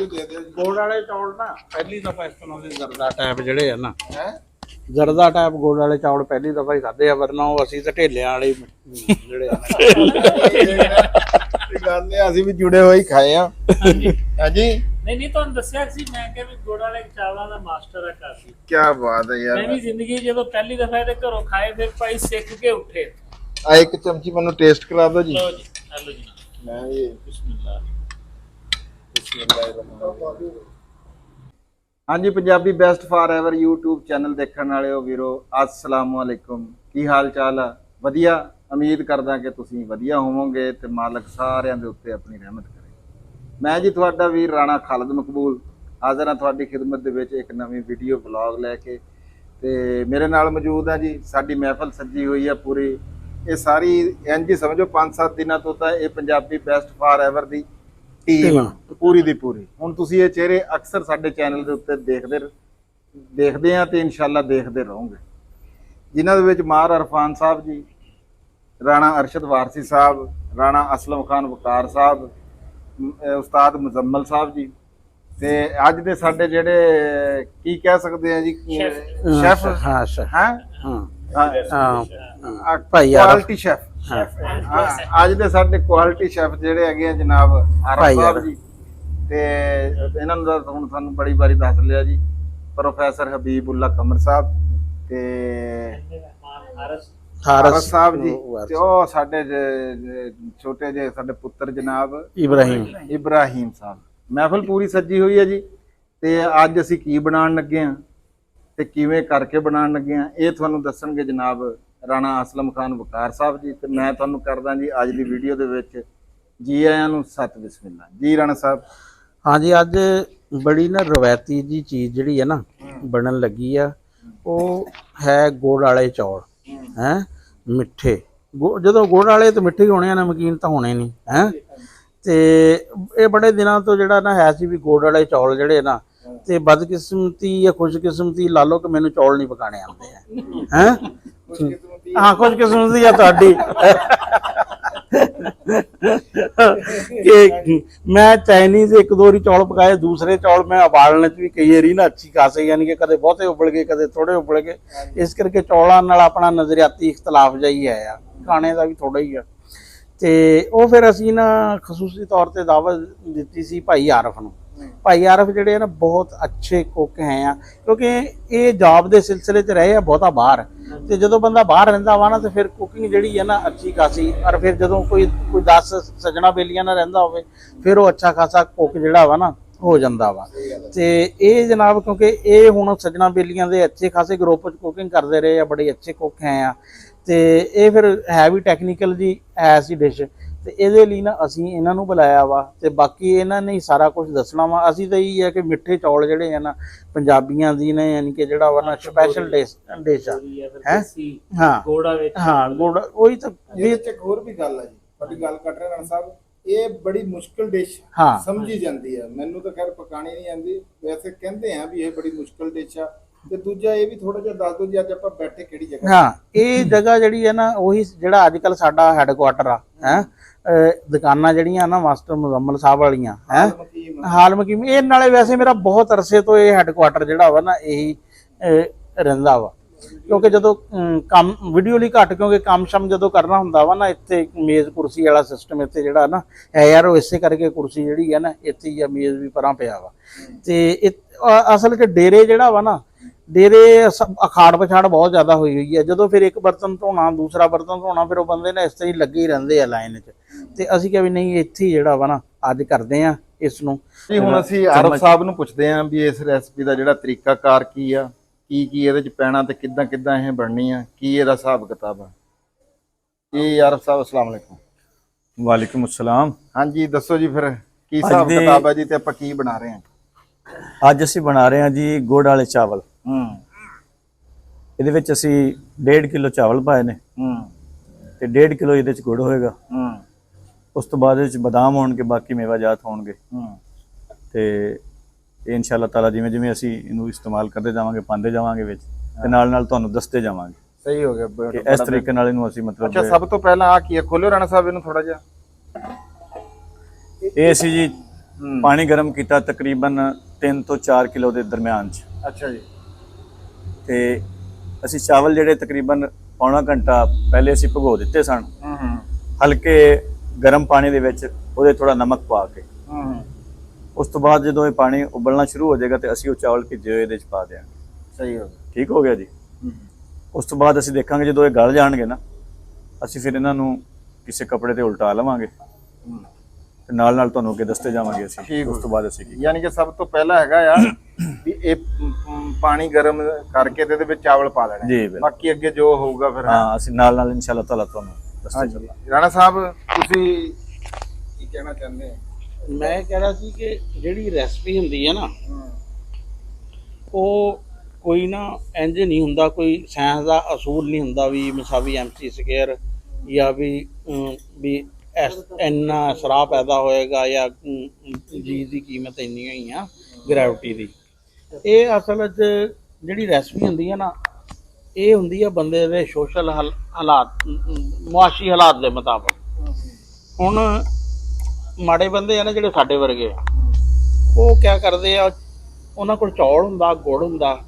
ਗੁੜ ਵਾਲੇ ਚੌਲ ਨਾ ਪਹਿਲੀ ਦਫਾ ਇਸਤੇਮਾਲ ਦੇ ਜ਼ਰਦਾ ਟਾਈਪ ਜਿਹੜੇ ਆ ਨਾ ਜ਼ਰਦਾ ਟਾਈਪ ਗੁੜ ਵਾਲੇ ਚੌਲ ਪਹਿਲੀ ਦਫਾ ਹੀ ਖਾਦੇ ਆ, ਵਰਨਾ ਉਹ ਅਸੀਂ ਤਾਂ ਢੇਲਿਆਂ ਵਾਲੇ ਜਿਹੜੇ ਆ ਗੱਲ ਹੈ ਅਸੀਂ ਵੀ ਜੁੜੇ ਹੋਏ ਖਾਏ ਆ। ਹਾਂਜੀ ਨਹੀਂ ਤੁਹਾਨੂੰ ਦੱਸਿਆ ਸੀ ਮੈਂ ਕਿ ਵੀ ਗੁੜ ਵਾਲੇ ਚਾਵਲਾਂ ਦਾ ਮਾਸਟਰ ਹੈ ਕਾਫੀ। ਕੀ ਬਾਤ ਹੈ ਯਾਰ, ਮੈਂ ਵੀ ਜ਼ਿੰਦਗੀ ਜਦੋਂ ਪਹਿਲੀ ਦਫਾ ਇਹਦੇ ਘਰੋਂ ਖਾਏ ਫਿਰ ਭਾਈ ਸਿੱਖ ਕੇ ਉੱਠੇ। ਆ ਇੱਕ ਚਮਚੀ ਮੈਨੂੰ ਟੇਸਟ ਕਰਾ ਦਿਓ ਜੀ। ਲਓ ਜੀ ਹੈਲੋ ਜੀ ਮੈਂ ਵੀ ਬਿਸਮਿਲ੍ਲਾ। ਹਾਂਜੀ Punjabi best for ever YouTube channel ਦੇਖਣ ਵਾਲਿਓ ਵੀਰੋ, अस्सलाम वालेकुम। ਕੀ ਹਾਲ ਚਾਲ ਆ? ਵਧੀਆ, ਉਮੀਦ ਕਰਦਾ ਕਿ ਤੁਸੀਂ ਵਧੀਆ ਹੋਵੋਗੇ ਤੇ ਮਾਲਕ ਸਾਰਿਆਂ ਦੇ ਉੱਤੇ ਆਪਣੀ ਰਹਿਮਤ ਕਰੇ। ਮੈਂ ਜੀ ਤੁਹਾਡਾ ਵੀਰ ਰਾਣਾ ਖਾਲਦ ਮਕਬੂਲ ਹਾਜ਼ਰ ਹਾਂ ਤੁਹਾਡੀ ਖਿਦਮਤ ਦੇ ਵਿੱਚ ਇੱਕ ਨਵੀਂ ਵੀਡੀਓ ਵਲੌਗ ਲੈ ਕੇ। ਤੇ ਮੇਰੇ ਨਾਲ ਮੌਜੂਦ ਆ ਜੀ, ਸਾਡੀ ਮਹਿਫਲ ਸੱਜੀ ਹੋਈ ਆ ਪੂਰੀ। ਇਹ ਸਾਰੀ ਇੰਜ ਹੀ ਸਮਝੋ 5-7 ਦਿਨਾਂ ਤੋਂ ਤਾਂ ਇਹ Punjabi best for ever the team ਪੂਰੀ ਦੀ ਪੂਰੀ। ਹੁਣ ਤੁਸੀਂ ਇਹ ਚਿਹਰੇ ਅਕਸਰ ਸਾਡੇ ਚੈਨਲ ਦੇ ਉੱਤੇ ਦੇਖਦੇ ਆ ਤੇ ਇਨਸ਼ਾਅੱਲਾ ਦੇਖਦੇ ਰਹੋਗੇ, ਜਿਨ੍ਹਾਂ ਦੇ ਵਿੱਚ ਮਾਰ ਅਰਫਾਨ ਸਾਹਿਬ ਜੀ, ਰਾਣਾ ਅਰਸ਼ਦ ਵਾਰਸੀ ਸਾਹਿਬ, ਰਾਣਾ ਅਸਲਮ ਖਾਨ ਵਕਾਰ ਸਾਹਿਬ, ਉਸਤਾਦ ਮੁਜ਼ੰਮਲ ਸਾਹਿਬ ਜੀ, ਤੇ ਅੱਜ ਦੇ ਸਾਡੇ ਜਿਹੜੇ ਕੀ ਕਹਿ ਸਕਦੇ ਆ ਜੀ ਸ਼ੈਫ ਭਾਈ ਕੁਆਲਿਟੀ ਸ਼ੈਫ। ਅੱਜ ਦੇ ਸਾਡੇ ਕੁਆਲਿਟੀ ਸ਼ੈਫ ਜਿਹੜੇ ਹੈਗੇ ਆ ਜਨਾਬ ਆਰਫ ਸਾਹਿਬ ਜੀ, ਤੇ ਇਹਨਾਂ ਨੂੰ ਹੁਣ ਸਾਨੂੰ ਬੜੀ ਵਾਰੀ ਦੱਸ ਲਿਆ ਜੀ ਪ੍ਰੋਫੈਸਰ ਹਬੀਬੁੱਲਾ ਕਮਰ ਸਾਹਿਬ ਤੇ ਹਾਰਸ ਸਾਹਿਬ ਜੀ, ਤੇ ਉਹ ਸਾਡੇ ਛੋਟੇ ਜਿਹੇ ਸਾਡੇ ਪੁੱਤਰ ਜਨਾਬ ਇਬਰਾਹੀਮ ਸਾਹਿਬ। ਮਹਿਫਲ ਪੂਰੀ ਸੱਜੀ ਹੋਈ ਹੈ ਜੀ। ਤੇ ਅੱਜ ਅਸੀਂ ਕੀ ਬਣਾਉਣ ਲੱਗੇ ਆ ਤੇ ਕਿਵੇਂ ਕਰਕੇ ਬਣਾਉਣ ਲੱਗੇ ਆ ਇਹ ਤੁਹਾਨੂੰ ਦੱਸਣਗੇ ਜਨਾਬ ਰਾਣਾ ਅਸਲਮ ਖਾਨ ਵਕਾਰ ਸਾਹਿਬ ਜੀ। ਤੇ ਮੈਂ ਤੁਹਾਨੂੰ ਕਰਦਾ ਜੀ ਅੱਜ ਦੀ ਵੀਡੀਓ ਦੇ ਵਿੱਚ ਜੀ ਆਇਆਂ ਨੂੰ ਸਤ ਬਿਸਮਿਲ੍ਲਾ ਜੀ। ਰਾਣਾ ਸਾਹਿਬ ਹਾਂਜੀ, ਅੱਜ ਬੜੀ ਨਾ ਰਵਾਇਤੀ ਜੀ ਚੀਜ਼ ਜਿਹੜੀ ਹੈ ਨਾ ਬਣਨ ਲੱਗੀ ਆ, ਉਹ ਹੈ ਗੁੜ ਵਾਲੇ ਚੌਲ। ਹੈ ਮਿੱਠੇ, ਜਦੋਂ ਗੁੜ ਵਾਲੇ ਤੇ ਮਿੱਠੇ ਹੋਣੇ ਆ, ਨਮਕੀਨ ਤਾਂ ਹੋਣੇ ਨਹੀਂ ਹੈ। ਤੇ ਇਹ ਬੜੇ ਦਿਨਾਂ ਤੋਂ ਜਿਹੜਾ ਨਾ ਹੈ ਸੀ ਵੀ ਗੁੜ ਵਾਲੇ ਚੌਲ ਜਿਹੜੇ ਨਾ, ਤੇ ਬਦਕਿਸਮਤੀ ਜਾਂ ਖੁਸ਼ਕਿਸਮਤੀ ਲਾ ਲਓ ਕਿ ਮੈਨੂੰ ਚੌਲ ਨਹੀਂ ਪਕਾਣੇ ਆਉਂਦੇ ਹੈ। ਹਾਂ ਖੁਸ਼ਕਿਸਮਤੀ ਆ ਤੁਹਾਡੀ ਕਿ ਮੈਂ ਚਾਈਨੀਜ਼ ਇੱਕ ਦੋ ਵਾਰੀ ਚੌਲ ਪਕਾਏ, ਦੂਸਰੇ ਚੌਲ ਮੈਂ ਉਬਾਲਣ ਚ ਵੀ ਕਈ ਵਾਰੀ ਨਾ ਅੱਛੀ ਖਾਸੇ, ਯਾਨੀ ਕਿ ਕਦੇ ਬਹੁਤੇ ਉਬਲ ਗਏ ਕਦੇ ਥੋੜੇ ਉਬਲ ਗਏ। ਇਸ ਕਰਕੇ ਚੌਲਾਂ ਨਾਲ ਆਪਣਾ ਨਜ਼ਰਿਆਤੀ ਇਖਤਲਾਫ ਜਿਹਾ ਹੀ ਹੈ, ਖਾਣੇ ਦਾ ਵੀ ਥੋੜਾ ਹੀ ਆ। ਤੇ ਉਹ ਫਿਰ ਅਸੀਂ ਨਾ ਖਸੂਸੀ ਤੌਰ ਤੇ ਦਾਵਤ ਦਿੱਤੀ ਸੀ ਭਾਈ ਆਰਫ ਨੂੰ। ਭਾਈ ਆਰਫ ਜਿਹੜੇ ਆ ਨਾ ਬਹੁਤ ਅੱਛੇ ਕੁੱਕ ਹੈ ਆ, ਕਿਉਂਕਿ ਇਹ ਜੌਬ ਦੇ ਸਿਲਸਿਲੇ 'ਚ ਰਹੇ ਆ ਬਹੁਤਾ ਬਾਹਰ। ਤੇ ਜਦੋਂ ਬੰਦਾ ਬਾਹਰ ਰਹਿੰਦਾ ਵਾ ਨਾ ਤੇ ਫਿਰ ਕੁਕਿੰਗ ਜਿਹੜੀ ਹੈ ਨਾ ਅੱਛੀ ਖਾਸੀ, ਔਰ ਫਿਰ ਜਦੋਂ ਕੋਈ 10 ਸੱਜਣਾ ਬੇਲੀਆਂ ਨਾਲ ਰਹਿੰਦਾ ਹੋਵੇ ਫਿਰ ਉਹ ਅੱਛਾ ਖਾਸਾ ਕੁੱਕ ਜਿਹੜਾ ਵਾ ਨਾ ਹੋ ਜਾਂਦਾ ਵਾ। ਤੇ ਇਹ ਜਨਾਬ ਕਿਉਂਕਿ ਇਹ ਹੁਣ ਸੱਜਣਾ ਬੇਲੀਆਂ ਦੇ ਅੱਛੇ ਖਾਸੇ ਗਰੁੱਪ 'ਚ ਕੁਕਿੰਗ ਕਰਦੇ ਰਹੇ ਆ, ਬੜੇ ਅੱਛੇ ਕੁੱਕ ਹੈ ਆ। ਤੇ ਇਹ ਫਿਰ ਹੈ ਵੀ ਟੈਕਨੀਕਲ ਜੀ ਐਸੀ ਡਿਸ਼, ਤੇ ਇਹਦੇ ਲਈ ਨਾ ਅਸੀਂ ਇਹਨਾਂ ਨੂੰ ਬੁਲਾਇਆ ਵਾ। ਤੇ ਬਾਕੀ ਇਹਨਾਂ ਨੇ ਹੀ ਸਾਰਾ ਕੁਝ ਦੱਸਣਾ ਵਾ। ਅਸੀਂ ਤਾਂ ਇਹੀ ਹੈ ਕਿ ਮਿੱਠੇ ਚੌਲ ਜਿਹੜੇ ਆ ਨਾ ਪੰਜਾਬੀਆਂ ਦੀ ਨੇ, ਯਾਨੀ ਕਿ ਜਿਹੜਾ ਵਾ ਨਾ ਸਪੈਸ਼ਲ ਡਿਸ਼ ਆ ਹੈ। ਹਾਂ ਗੁੜ ਉਹੀ ਤਾਂ ਇੱਕ ਹੋਰ ਵੀ ਗੱਲ ਹੈ ਜੀ, ਤੁਹਾਡੀ ਗੱਲ ਕੱਟ ਰਿਹਾ ਰਾਣਾ ਸਾਹਿਬ, ਇਹ ਬੜੀ ਮੁਸ਼ਕਲ ਡਿਸ਼ ਸਮਝੀ ਜਾਂਦੀ ਹੈ। ਮੈਨੂੰ ਤਾਂ ਖੈਰ ਪਕਾਣੀ ਨਹੀਂ ਆਉਂਦੀ, ਵੈਸੇ ਕਹਿੰਦੇ ਆ ਵੀ ਇਹ ਬੜੀ ਮੁਸ਼ਕਲ ਡਿਸ਼ ਆ। ਤੇ ਦੂਜਾ ਇਹ ਵੀ ਥੋੜਾ ਜਿਹਾ ਦੱਸ ਦਿਓ ਜੀ ਅੱਜ ਆਪਾਂ ਬੈਠੇ ਕਿਹੜੀ ਜਗ੍ਹਾ। ਹਾਂ ਇਹ ਜਗ੍ਹਾ ਜਿਹੜੀ ਹੈ ਨਾ ਉਹੀ ਜਿਹੜਾ ਅੱਜ ਕੱਲ ਸਾਡਾ ਹੈੱਡਕੁਆਟਰ ਆ ਹੈ। ਦੁਕਾਨਾਂ ਜਿਹੜੀਆਂ ਨਾ ਮਾਸਟਰ ਮੁਜ਼ੰਮਲ ਸਾਹਿਬ ਵਾਲੀਆਂ ਹੈ, ਹਾਲ ਮਕੀਮ, ਇਹ ਨਾਲੇ ਵੈਸੇ ਮੇਰਾ ਬਹੁਤ ਅਰਸੇ ਤੋਂ ਇਹ ਹੈੱਡਕੁਆਟਰ ਜਿਹੜਾ ਵਾ ਨਾ ਇਹੀ ਰਹਿੰਦਾ ਵਾ। ਕਿਉਂਕਿ ਜਦੋਂ ਕੰਮ ਵੀਡੀਓ ਲਈ ਘੱਟ, ਕਿਉਂਕਿ ਕੰਮ ਸ਼ਮ ਜਦੋਂ ਕਰਨਾ ਹੁੰਦਾ ਵਾ ਨਾ, ਇੱਥੇ ਮੇਜ਼ ਕੁਰਸੀ ਵਾਲਾ ਸਿਸਟਮ ਇੱਥੇ ਜਿਹੜਾ ਨਾ ਹੈ ਯਾਰ, ਉਹ ਇਸੇ ਕਰਕੇ ਕੁਰਸੀ ਜਿਹੜੀ ਹੈ ਨਾ ਇੱਥੇ ਹੀ ਆ, ਮੇਜ਼ ਵੀ ਪਰਾਂ ਪਿਆ ਵਾ। ਤੇ ਅਸਲ 'ਚ ਡੇਰੇ ਜਿਹੜਾ ਵਾ ਨਾ, ਡੇਰੇ ਅਖਾੜ ਪਛਾੜ ਬਹੁਤ ਜ਼ਿਆਦਾ ਹੋਈ ਹੋਈ ਹੈ। ਜਦੋਂ ਫਿਰ ਇੱਕ ਬਰਤਨ ਧੋਣਾ ਦੂਸਰਾ ਬਰਤਨ ਧੋਣਾ, ਫਿਰ ਉਹ ਬੰਦੇ ਨੇ ਇਸ ਤਰ੍ਹਾਂ ਹੀ ਲੱਗੇ ਹੀ ਰਹਿੰਦੇ ਆ ਲਾਈਨ 'ਚ। ਤੇ ਅਸੀਂ ਕਿਹਾ ਵੀ ਨਹੀਂ ਇੱਥੇ ਹੀ ਜਿਹੜਾ ਵਾ ਨਾ ਅੱਜ ਕਰਦੇ ਆ ਇਸ ਨੂੰ। ਹੁਣ ਅਸੀਂ ਆਰਫ ਸਾਹਿਬ ਨੂੰ ਪੁੱਛਦੇ ਆਂ ਵੀ ਇਸ ਰੈਸਪੀ ਦਾ ਜਿਹੜਾ ਤਰੀਕਾਕਾਰ ਕੀ ਆ, ਕੀ ਇਹਦੇ 'ਚ ਪੈਣਾ ਤੇ ਕਿੱਦਾਂ ਇਹ ਬਣਨੀ ਆ, ਕੀ ਇਹਦਾ ਹਿਸਾਬ ਕਿਤਾਬ ਆ। ਜੀ ਆਰਫ ਸਾਹਿਬ ਅਸਲਾਮ ਵਾਲੇਕੁਮ। ਵਾਲੇਕੁਮ अस्सलाम। ਹਾਂਜੀ ਦੱਸੋ ਜੀ ਫਿਰ ਕੀ ਹਿਸਾਬ ਕਿਤਾਬ ਆ ਜੀ, ਤੇ ਆਪਾਂ ਕੀ ਬਣਾ ਰਹੇ ਹਾਂ ਅੱਜ? ਅਸੀਂ ਬਣਾ ਰਹੇ ਹਾਂ ਜੀ ਗੁੜ ਵਾਲੇ ਚਾਵਲ। ਇਹਦੇ ਵਿੱਚ ਅਸੀਂ 1.5 ਕਿਲੋ ਚਾਵਲ ਪਾਏ ਨੇ ਤੇ 1.5 ਕਿਲੋ ਇਹਦੇ ਚ ਗੁੜ ਹੋਏਗਾ। ਉਸ ਤੋਂ ਬਾਅਦ ਇਹਦੇ ਚ ਬਦਾਮ ਹੋਣਗੇ, ਬਾਕੀ ਮੇਵਾ ਜਾਤ ਹੋਣਗੇ। ਤੇ ਇਹ ਇਨਸ਼ਾਅੱਲਾ ਤਾਲਾ ਜਿਵੇਂ ਜਿਵੇਂ ਅਸੀਂ ਇਹਨੂੰ ਇਸਤੇਮਾਲ ਕਰਦੇ ਜਾਵਾਂਗੇ, ਪਾਉਂਦੇ ਜਾਵਾਂਗੇ ਵਿੱਚ, ਤੇ ਨਾਲ ਤੁਹਾਨੂੰ ਦੱਸਦੇ ਜਾਵਾਂਗੇ। ਸਹੀ ਹੋ ਗਿਆ ਕਿ ਇਸ ਤਰੀਕੇ ਨਾਲ ਇਹਨੂੰ ਅਸੀਂ ਮਤਲਬ। ਅੱਛਾ, ਸਭ ਤੋਂ ਪਹਿਲਾਂ ਆ ਕੀ ਹੈ, ਖੋਲਿਓ ਰਾਣਾ ਸਾਹਿਬ ਇਹਨੂੰ ਥੋੜਾ ਜਿਹਾ। ਇਹ ਅਸੀਂ ਜੀ ਪਾਣੀ ਗਰਮ ਕੀਤਾ ਤਕਰੀਬਨ 3 ਤੋਂ 4 ਕਿਲੋ ਦੇ ਦਰਮਿਆਨ 'ਚ। ਅੱਛਾ ਜੀ। ਤੇ ਅਸੀਂ ਚਾਵਲ ਜਿਹੜੇ ਤਕਰੀਬਨ ਪੌਣਾ ਘੰਟਾ ਪਹਿਲੇ ਅਸੀਂ ਭਗੋ ਦਿੱਤੇ ਸਨ ਹਲਕੇ ਗਰਮ ਪਾਣੀ ਦੇ ਵਿੱਚ, ਉਹਦੇ ਥੋੜਾ ਨਮਕ ਪਾ ਕੇ। ਉਸ ਤੋਂ ਬਾਅਦ ਜਦੋਂ ਇਹ ਪਾਣੀ ਉਬਲਣਾ ਸ਼ੁਰੂ ਹੋ ਜਾਏਗਾ ਤੇ ਅਸੀਂ ਉਹ ਚਾਵਲ ਭਿੱਜੇ ਹੋਏ ਇਹਦੇ 'ਚ ਪਾ ਦਿਆਂਗੇ। ਸਹੀ ਹੋ ਠੀਕ ਹੋ ਗਿਆ ਜੀ। ਉਸ ਤੋਂ ਬਾਅਦ ਅਸੀਂ ਦੇਖਾਂਗੇ ਜਦੋਂ ਇਹ ਗਲ ਜਾਣਗੇ ਨਾ, ਅਸੀਂ ਫਿਰ ਇਹਨਾਂ ਨੂੰ ਕਿਸੇ ਕੱਪੜੇ ਤੇ ਉਲਟਾ ਲਵਾਂਗੇ ਤੇ ਨਾਲ ਨਾਲ ਤੁਹਾਨੂੰ ਅੱਗੇ ਦੱਸਦੇ ਜਾਵਾਂਗੇ ਅਸੀਂ ਉਸ ਤੋਂ ਬਾਅਦ ਅਸੀਂ ਕੀ। ਯਾਨੀ ਕਿ ਸਭ ਤੋਂ ਪਹਿਲਾਂ ਹੈਗਾ ਆ ਵੀ ਇਹ ਪਾਣੀ ਗਰਮ ਕਰਕੇ ਤੇ ਇਹਦੇ ਵਿੱਚ ਚਾਵਲ ਪਾ ਲੈਣੇ, ਜੀ ਬਿਲਕੁਲ। ਬਾਕੀ ਅੱਗੇ ਜੋ ਹੋਊਗਾ ਫਿਰ। ਹਾਂ, ਅਸੀਂ ਨਾਲ ਨਾਲ ਇਨਸ਼ਾਅੱਲਾ ਤਾਲਾ ਤੁਹਾਨੂੰ ਦੱਸਦੇ ਹਾਂਜੀ ਚੱਲਾਂਗੇ। ਰਾਣਾ ਸਾਹਿਬ ਤੁਸੀਂ ਕੀ ਕਹਿਣਾ ਚਾਹੁੰਦੇ ਆ? ਮੈਂ ਕਹਿ ਰਿਹਾ ਸੀ ਕਿ ਜਿਹੜੀ ਰੈਸਪੀ ਹੁੰਦੀ ਹੈ ਨਾ, ਉਹ ਕੋਈ ਨਾ ਇੰਜ ਨਹੀਂ ਹੁੰਦਾ, ਕੋਈ ਸਾਇੰਸ ਦਾ ਅਸੂਲ ਨਹੀਂ ਹੁੰਦਾ ਵੀ ਮਸਾਵੀ MC ਸਕੁਅਰ ਜਾਂ ਵੀ ਇੰਨਾ ਸਰਾਹ ਪੈਦਾ ਹੋਏਗਾ ਜਾਂ ਜੀ ਦੀ ਕੀਮਤ ਇੰਨੀ ਹੋਈ ਆ ਗ੍ਰੈਵਿਟੀ ਦੀ। ਇਹ ਅਸਲ 'ਚ ਜਿਹੜੀ ਰੈਸਪੀ ਹੁੰਦੀ ਹੈ ਨਾ, ਇਹ ਹੁੰਦੀ ਆ ਬੰਦੇ ਦੇ ਸੋਸ਼ਲ ਹਾਲਾਤ, ਮੁਆਸ਼ੀ ਹਾਲਾਤ ਦੇ ਮੁਤਾਬਕ। ਹੁਣ ਮਾੜੇ ਬੰਦੇ ਆ ਨਾ ਜਿਹੜੇ ਸਾਡੇ ਵਰਗੇ ਆ, ਉਹ ਕਿਆ ਕਰਦੇ ਆ, ਉਹਨਾਂ ਕੋਲ ਚੌਲ ਹੁੰਦਾ, ਗੁੜ ਹੁੰਦਾ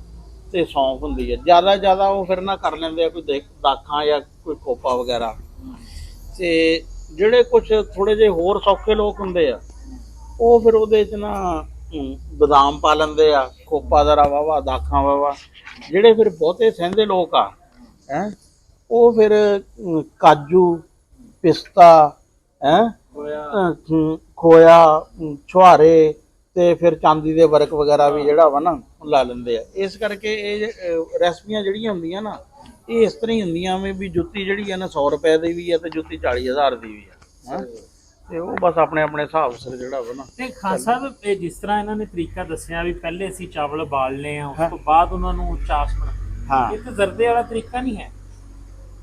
ਤੇ ਸੌਂਫ ਹੁੰਦੀ ਹੈ। ਜ਼ਿਆਦਾ ਉਹ ਫਿਰ ਨਾ ਕਰ ਲੈਂਦੇ ਆ ਕੋਈ ਦਾਖਾਂ ਜਾਂ ਕੋਈ ਖੋਪਾ ਵਗੈਰਾ। ਤੇ ਜਿਹੜੇ ਕੁਝ ਥੋੜੇ ਜਿਹੇ ਹੋਰ ਸੌਖੇ ਲੋਕ ਹੁੰਦੇ ਆ, ਉਹ ਫਿਰ ਉਹਦੇ 'ਚ ਨਾ ਬਦਾਮ ਪਾ ਲੈਂਦੇ ਆ, ਖੋਪਾ ਦਾ ਵਾਵਾ, ਦਾਖਾਂ ਵਾਵਾ। ਜਿਹੜੇ ਫਿਰ ਬਹੁਤੇ ਸਹਿੰਦੇ ਲੋਕ ਆ ਉਹ ਫਿਰ ਕਾਜੂ, ਪਿਸਤਾ, ਖੋਇਆ, ਛੁਹਾਰੇ ਤੇ ਫਿਰ ਚਾਂਦੀ ਦੇ ਵਰਕ ਵਗੈਰਾ ਵੀ ਜਿਹੜਾ ਵਾ ਨਾ ਲਾ ਲੈਂਦੇ ਆ। ਇਸ ਕਰਕੇ ਇਹ ਰੈਸਪੀਆਂ ਜਿਹੜੀਆਂ ਹੁੰਦੀਆਂ ਨਾ, ਇਹ ਇਸ ਤਰ੍ਹਾਂ ਹੀ ਹੁੰਦੀਆਂ ਵੀ ਜੁੱਤੀ ਜਿਹੜੀ ਆ ਨਾ 100 ਰੁਪਏ ਦੀ ਵੀ ਆ ਤੇ ਜੁੱਤੀ 40,000 ਦੀ ਵੀ ਆ। ਤੇ ਉਹ ਬਸ ਆਪਣੇ ਹਿਸਾਬ ਸਿਰ ਜਿਹੜਾ ਵਾ ਨਾ। ਤੇ ਖਾਨ ਸਾਹਿਬ, ਇਹ ਜਿਸ ਤਰ੍ਹਾਂ ਇਹਨਾਂ ਨੇ ਤਰੀਕਾ ਦੱਸਿਆ ਵੀ ਪਹਿਲੇ ਅਸੀਂ ਚਾਵਲ ਉਬਾਲਨੇ ਆ, ਉਸ ਤੋਂ ਬਾਅਦ ਉਹਨਾਂ ਨੂੰ ਚਾਸ ਬਣਾ, ਇਹ ਤਾਂ ਜ਼ਰਦੇ ਵਾਲਾ ਤਰੀਕਾ ਨਹੀਂ ਹੈ।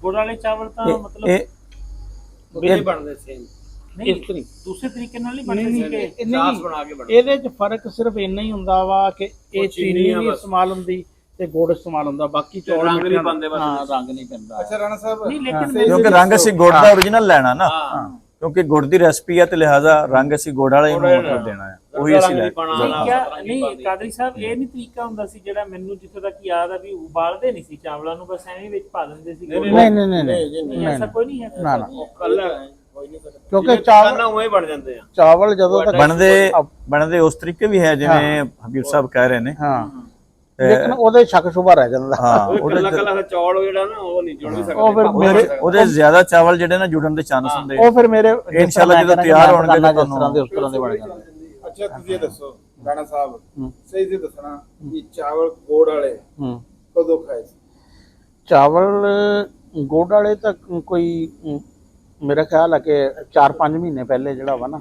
ਗੁੜ ਵਾਲੇ ਚਾਵਲ ਤਾਂ ਮਤਲਬ ਇਹ ਬਣਦੇ ਸੇਮ ਨਹੀਂ, ਦੂਸਰੇ ਤਰੀਕੇ ਨਾਲ ਨਹੀਂ ਬਣਦੇ ਸੀਗੇ। ਚਾਸ ਬਣਾ ਕੇ ਬਣਦੇ। ਇਹਦੇ 'ਚ ਫਰਕ ਸਿਰਫ ਇੰਨਾ ਹੀ ਹੁੰਦਾ ਵਾ ਕਿ ਇਹ ਚੀਨੀ ਵੀ ਇਸਤੇਮਾਲ ਹੁੰਦੀ ਤੇ ਗੁੜ ਇਸਤੇਮਾਲ ਹੁੰਦਾ, ਬਾਕੀ ਚੌਲ ਰੰਗ ਨਹੀਂ ਪਾਉਂਦੇ। ਹਾਂ, ਰੰਗ ਨਹੀਂ ਪੈਂਦਾ। ਅੱਛਾ ਰਾਣਾ ਸਾਹਿਬ, ਨਹੀਂ ਲੇਕਿਨ ਕਿਉਂਕਿ ਰੰਗ ਅਸੀਂ ਗੁੜ ਦਾ ਓਰੀਜਨਲ ਲੈਣਾ ਨਾ, ਕਿਉਂਕਿ ਗੁੜ ਦੀ ਰੈਸਪੀ ਆ ਤੇ ਲਿਹਾਜ਼ਾ ਰੰਗ ਅਸੀਂ ਗੁੜ ਵਾਲਾ ਹੀ ਮਤਲਬ ਦੇਣਾ ਹੈ, ਉਹੀ ਅਸੀਂ ਲੈ। ਨਹੀਂ ਕਾਦਰੀ ਸਾਹਿਬ, ਇਹ ਨਹੀਂ ਤਰੀਕਾ ਹੁੰਦਾ ਸੀ ਜਿਹੜਾ ਮੈਨੂੰ ਜਿੱਥੋਂ ਤੱਕ ਯਾਦ ਆ ਵੀ ਉਬਾਲਦੇ ਨਹੀਂ ਸੀ ਚਾਵਲਾਂ ਨੂੰ, ਬਸ ਐਵੇਂ ਵਿੱਚ ਪਾ ਦਿੰਦੇ ਸੀ। ਨਹੀਂ, ਐਸਾ ਕੋਈ ਨਹੀਂ ਹੈ ਨਾ ਕਿਉਂਕਿ ਚਾਵਲ ਉਵੇਂ ਬਣ ਜਾਂਦੇ ਆ। ਚਾਵਲ ਜਦੋਂ ਤੱਕ ਬਣਦੇ ਉਸ ਤਰੀਕੇ ਵੀ ਹੈ ਜਿਵੇਂ ਹਬੀਬ ਸਾਹਿਬ ਕਹਿ ਰਹੇ ਨੇ। ਹਾਂ, ਲੇਕਿਨ ਉਹਦੇ ਸ਼ੱਕ ਸ਼ੁਬਾ ਰਹਿ ਜਾਂਦਾ। ਹਾਂ, ਉਹਦੇ ਚੌਲ ਜਿਹੜਾ ਨਾ ਉਹ ਨਹੀਂ ਜੁੜ ਵੀ ਸਕਦੇ। ਉਹ ਫਿਰ ਉਹਦੇ ਜ਼ਿਆਦਾ ਚਾਵਲ ਜਿਹੜੇ ਨਾ ਜੁੜਨ ਦੇ ਚਾਂਸ ਹੁੰਦੇ। ਉਹ ਫਿਰ ਮੇਰੇ ਇਨਸ਼ਾਅੱਲਾ ਜਦੋਂ ਤਿਆਰ ਹੋਣਗੇ ਤਾਂ ਜਿਸ ਤਰ੍ਹਾਂ ਦੇ ਉਸ ਤਰ੍ਹਾਂ ਦੇ ਬਣ ਜਾਂਦੇ। ਅੱਛਾ ਤੁਸੀਂ ਇਹ ਦੱਸੋ ਰਾਣਾ ਸਾਹਿਬ, ਸਹੀ ਜੀ ਦੱਸਣਾ ਕਿ ਚਾਵਲ ਗੁੜ ਵਾਲੇ ਕਦੋਂ ਖਾਏ ਸੀ? ਚਾਵਲ ਗੁੜ ਵਾਲੇ ਤਾਂ ਕੋਈ ਮੇਰਾ ਖਿਆਲ ਹੈ ਕਿ 4-5 ਮਹੀਨੇ ਪਹਿਲੇ ਜਿਹੜਾ ਵਾ ਨਾ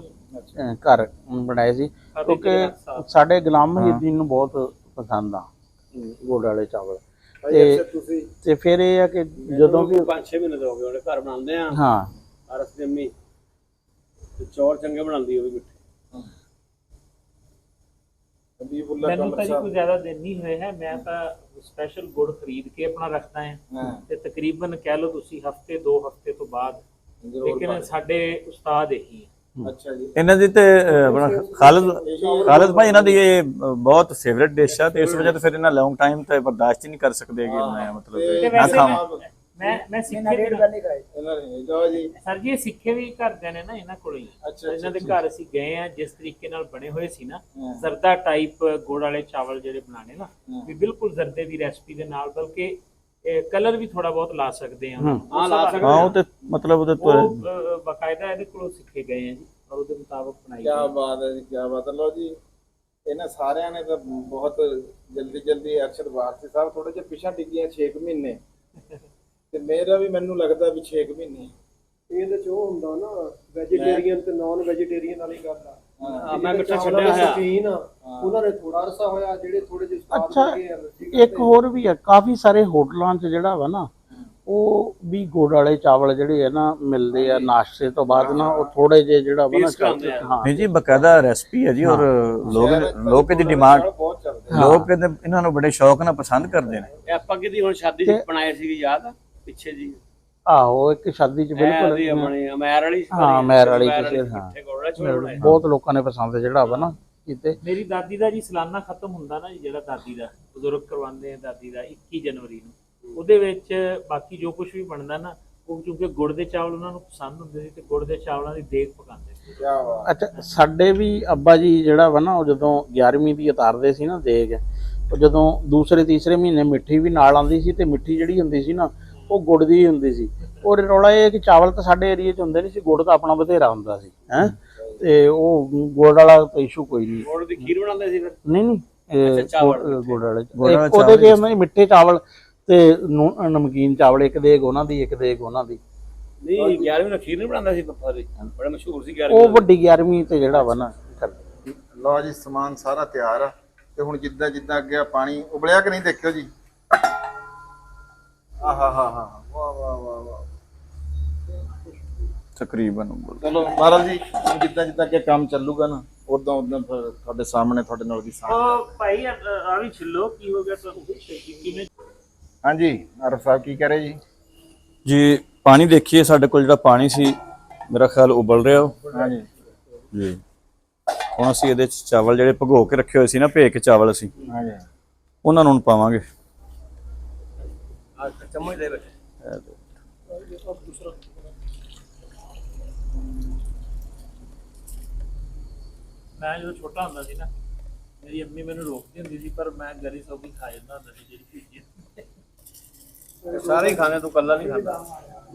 ਘਰ ਬਣਾਏ ਸੀ, ਕਿਉਂਕਿ ਸਾਡੇ ਗੁਲਾਮ ਮਹੀਉਦੀਨ ਨੂੰ ਬਹੁਤ ਪਸੰਦ ਆ ਗੁੜ ਵਾਲੇ ਚਾਵਲ। ਤੇ ਫਿਰ ਇਹ ਆ ਕਿ ਜਦੋਂ ਵੀ 5-6 ਮਹੀਨੇ ਹੋ ਗਏ ਉਹਨੇ ਘਰ ਬਣਾਉਂਦੇ ਆ। ਹਾਂ, ਅਰਸ ਦੀ ਅੰਮੀ ਤੇ ਚੌਲ ਚੰਗੇ ਬਣਾਉਂਦੀ, ਉਹ ਵੀ ਮਿੱਠੇ। ਮੈਨੂੰ ਤਾਂ ਜੀ ਕੋਈ ਜ਼ਿਆਦਾ ਦਿਨ ਨਹੀਂ ਹੋਏ ਹੈ, ਮੈਂ ਤਾਂ ਸਪੈਸ਼ਲ ਗੁੜ ਖਰੀਦ ਕੇ ਆਪਣਾ ਰੱਖਦਾ ਹਾਂ ਤੇ ਤਕਰੀਬਨ ਕਹਿ ਲਓ ਤੁਸੀਂ ਹਫਤੇ 2 ਹਫਤੇ ਤੋਂ ਬਾਅਦ। ਲੇਕਿਨ ਸਾਡੇ ਉਸਤਾਦ ਇਹੀ ਹੈ। ਅੱਛਾ ਜੀ। ਇਹਨਾਂ ਦੀ ਤੇ ਆਪਣਾ ਖਾਲਦ ਭਾਈ, ਇਹਨਾਂ ਦੀ ਇਹ ਬਹੁਤ ਫੇਵਰਿਟ ਡਿਸ਼ ਆ ਤੇ ਇਸ ਵਜ੍ਹਾ ਤੋਂ ਫਿਰ ਇਹਨਾਂ ਲੌਂਗ ਟਾਈਮ ਤੇ ਬਰਦਾਸ਼ਤ ਹੀ ਨਹੀਂ ਕਰ ਸਕਦੇ ਕਿ ਮੈਂ ਮਤਲਬ ਨਾ ਖਾਵਾਂ। ਮੈਂ ਸਿੱਖੇ ਵੀ ਸਰ ਜੀ, ਇਹ ਸਿੱਖੇ ਵੀ ਘਰਦਿਆਂ ਨੇ ਨਾ ਇਹਨਾਂ ਕੋਲੋਂ ਹੀ। ਇਹਨਾਂ ਦੇ ਘਰ ਅਸੀਂ ਗਏ ਆ, ਜਿਸ ਤਰੀਕੇ ਨਾਲ ਬਣੇ ਹੋਏ ਸੀ ਨਾ ਜ਼ਰਦਾ ਟਾਈਪ ਗੁੜ ਵਾਲੇ ਚਾਵਲ ਜਿਹੜੇ ਬਣਾਣੇ ਨਾ, ਵੀ ਬਿਲਕੁਲ ਜ਼ਰਦੇ ਦੀ ਰੈਸਪੀ ਦੇ ਨਾਲ, ਬਲਕਿ ਕਲਰ ਵੀ ਥੋੜਾ ਬਹੁਤ ਲਾ ਸਕਦੇ ਆ। ਹਾਂ, ਉਹ ਤੇ ਮਤਲਬ ਉਹਦੇ ਤੋਂ ਬਕਾਇਦਾ ਇਹਦੇ ਕੋਲੋਂ ਸਿੱਖੇ ਗਏ ਆ ਜੀ, ਔਰ ਉਹਦੇ ਮੁਤਾਬਕ ਬਣਾਈ। ਕੀ ਬਾਤ ਹੈ ਜੀ, ਕੀ ਬਾਤ ਹੈ। ਲਓ ਜੀ, ਇਹਨਾਂ ਸਾਰਿਆਂ ਨੇ ਤਾਂ ਬਹੁਤ ਜਲਦੀ ਅਰਸ਼ਦ ਵਾਰਸੀ ਸਾਹਿਬ ਥੋੜੇ ਜਿਹਾ ਪਿਛਾਂ ਡਿੱਗੀਆਂ 6 ਮਹੀਨੇ, ਤੇ ਮੇਰਾ ਵੀ ਮੈਨੂੰ ਲੱਗਦਾ ਵੀ 6 ਮਹੀਨੇ। ਇਹਦੇ ਚ ਉਹ ਹੁੰਦਾ ਨਾ ਵੈਜੀਟੇਰੀਅਨ ਤੇ ਨਾਨ ਵੈਜੀਟੇਰੀਅਨ ਵਾਲੀ ਗੱਲ ਆ। ਮੈਂ ਮਿੱਠਾ ਛੱਡਿਆ ਹੋਇਆ ਉਹਨਾਂ ਨੇ ਥੋੜਾ ਅਰਸਾ ਹੋਇਆ, ਜਿਹੜੇ ਥੋੜੇ ਜਿਹੇ ਅੱਛਾ, ਇੱਕ ਹੋਰ ਵੀ ਹੈ, ਕਾਫੀ ਸਾਰੇ ਹੋਟਲਾਂ 'ਚ ਜਿਹੜਾ ਵਾ ਨਾ, ਉਹ ਵੀ ਗੁੜ ਵਾਲੇ ਚਾਵਲ ਜਿਹੜੇ ਆ ਨਾ ਮਿਲਦੇ ਆ ਨਾਸ਼ਤੇ ਤੋਂ ਬਾਅਦ ਨਾ, ਉਹ ਥੋੜੇ ਜਿਹੇ ਜਿਹੜਾ ਵਾ ਨਾ। ਹਾਂ ਨਹੀਂ ਜੀ, ਬਕਾਇਦਾ ਰੈਸਪੀ ਹੈ ਜੀ, ਔਰ ਲੋਕ ਇਹਦੀ ਡਿਮਾਂਡ, ਲੋਕ ਇਹਨਾਂ ਨੂੰ ਬੜੇ ਸ਼ੌਕ ਨਾਲ ਪਸੰਦ ਕਰਦੇ ਨੇ। ਆਪਾਂ ਕਿਤੇ ਹੁਣ ਸ਼ਾਦੀ 'ਚ ਬਣਾਏ ਸੀ, ਯਾਦ ਆ ਪਿੱਛੇ ਜੀ? ਆਹੋ ਇੱਕ ਸ਼ਾਦੀ ਚ ਬਿਲਕੁਲ ਅਮੈਰ ਵਾਲੀ ਹਾਂ ਮੈਰ ਵਾਲੀ ਕਿਸੇ ਹਾਂ ਬਹੁਤ ਲੋਕਾਂ ਨੇ ਪਸੰਦ ਜਿਹੜਾ ਵਾ ਨਾ ਕੀਤੇ। ਮੇਰੀ ਦਾਦੀ ਦਾ ਜੀ ਸਾਲਾਨਾ ਖਤਮ ਹੁੰਦਾ ਨਾ ਜੀ, ਜਿਹੜਾ ਦਾਦੀ ਦਾ ਬਜ਼ੁਰਗ ਕਰਵਾਉਂਦੇ ਆ ਦਾਦੀ ਦਾ 21 ਜਨਵਰੀ ਨੂੰ, ਉਹਦੇ ਵਿੱਚ ਬਾਕੀ ਜੋ ਕੁਝ ਵੀ ਬਣਦਾ ਨਾ ਉਹ ਕਿਉਂਕਿ ਗੁੜ ਦੇ ਚਾਵਲ ਉਹਨਾਂ ਨੂੰ ਪਸੰਦ ਹੁੰਦੇ ਸੀ ਤੇ ਗੁੜ ਦੇ ਚਾਵਲਾਂ ਦੀ ਦੇਗ ਪਕਾਉਂਦੇ ਸੀ। ਅੱਛਾ ਸਾਡੇ ਵੀ ਅੱਬਾ ਜੀ ਜਿਹੜਾ ਵਾ ਨਾ ਉਹ ਜਦੋਂ 11ਵੀਂ ਦੀ ਉਤਾਰਦੇ ਸੀ ਨਾ ਦੇਗ, ਉਹ ਜਦੋਂ ਦੂਸਰੇ ਤੀਸਰੇ ਮਹੀਨੇ ਮਿੱਠੀ ਵੀ ਨਾਲ ਆਉਂਦੀ ਸੀ ਤੇ ਮਿੱਠੀ ਜਿਹੜੀ ਹੁੰਦੀ ਸੀ ਨਾ ਉਹ ਗੁੜ ਦੀ ਹੁੰਦੀ ਸੀ। ਔਰ ਰੌਲਾ ਇਹ ਕਿ ਚਾਵਲ ਤਾਂ ਸਾਡੇ ਏਰੀਏ 'ਚ ਹੁੰਦੇ ਨਹੀਂ ਸੀ, ਗੁੜ ਤਾਂ ਆਪਣਾ ਬਥੇਰਾ ਹੁੰਦਾ ਸੀ ਹੈ ਤੇ ਉਹ ਗੁੜ ਵਾਲਾ ਇਸ਼ੂ ਕੋਈ ਨਹੀਂ। ਗੁੜ ਦੀ ਖੀਰ ਬਣਾਉਂਦੇ ਸੀ ਫਿਰ? ਨਹੀਂ ਗੁੜ ਵਾਲੇ ਵਾਲੇ ਉਹਦੇ ਚ ਉਹਨਾਂ ਮਿੱਠੇ ਚਾਵਲ ਤੇ ਨਮਕੀਨ ਚਾਵਲ, ਇੱਕ ਦੇਗ ਉਹਨਾਂ ਦੀ ਇੱਕ ਦੇਗ ਉਹਨਾਂ ਦੀ। ਨਹੀਂ 11ਵੀਂ ਨੂੰ ਖੀਰ ਨਹੀਂ ਬਣਾਉਂਦਾ ਸੀ ਪੱਪਾ ਦੇ, ਬੜਾ ਮਸ਼ਹੂਰ ਸੀ 11ਵੀਂ। ਉਹ ਵੱਡੀ 11ਵੀਂ ਤੇ ਜਿਹੜਾ ਵਾ ਨਾ ਕਰਦੇ। ਲਓ ਜੀ ਸਮਾਨ ਸਾਰਾ ਤਿਆਰ ਆ ਤੇ ਹੁਣ ਜਿੱਦਾਂ ਜਿੱਦਾਂ ਅੱਗੇ ਪਾਣੀ ਉਬਲਿਆ ਕਿ ਨਹੀਂ ਦੇਖਿਓ ਜੀ। ਆਹਾ ਹਾ ਹਾ ਵਾਹ ਵਾਹ ਵਾਹ ਵਾਹ। ਤਕਰੀਬਨ ਚਲੋ ਮਹਾਰਾਜ ਜੀ ਹੁਣ ਜਿੱਦਾਂ ਜਿੱਦਾਂ ਅੱਗੇ ਕੰਮ ਚੱਲੂਗਾ ਨਾ ਉਦਾਂ ਉਦਾਂ ਫਿਰ ਤੁਹਾਡੇ ਸਾਹਮਣੇ ਤੁਹਾਡੇ ਨਾਲ ਦੀ ਸਾਂਝ। ਉਹ ਭਾਈ ਆ ਵੀ ਛਿੱਲੋ, ਕੀ ਹੋ ਗਿਆ ਤੁਹਾਨੂੰ ਕਿਵੇਂ? ਹਾਂਜੀ ਆਰਫ ਸਾਹਿਬ ਕੀ ਕਹਿ ਰਹੇ ਜੀ? ਜੀ ਪਾਣੀ ਦੇਖੀਏ, ਸਾਡੇ ਕੋਲ ਜਿਹੜਾ ਪਾਣੀ ਸੀ ਮੇਰਾ ਖਿਆਲ ਉਬਲ ਰਿਹਾ ਉਹ। ਹਾਂਜੀ ਜੀ ਹੁਣ ਅਸੀਂ ਇਹਦੇ ਚ ਚਾਵਲ ਜਿਹੜੇ ਭਗੋ ਕੇ ਰੱਖੇ ਹੋਏ ਸੀ ਨਾ, ਭੇ ਕੇ ਚਾਵਲ ਅਸੀਂ ਹਾਂਜੀ ਉਹਨਾਂ ਨੂੰ ਹੁਣ ਪਾਵਾਂਗੇ। ਚਮਚ ਦੇ ਵਿੱਚ ਮੈਂ ਜਦੋਂ ਛੋਟਾ ਹੁੰਦਾ ਸੀ ਨਾ, ਮੇਰੀ ਅੰਮੀ ਮੈਨੂੰ ਰੋਕਦੀ ਹੁੰਦੀ ਸੀ, ਪਰ ਮੈਂ ਗਰੀ ਸੌਗੀ ਖਾ ਜਾਂਦਾ ਹੁੰਦਾ ਸੀ ਜਿਹੜੀ ਭੀਜੀ। ਸਾਰੇ ਹੀ ਖਾਣੇ, ਤੂੰ ਕੱਲਾ ਨਹੀਂ ਖਾਂਦਾ।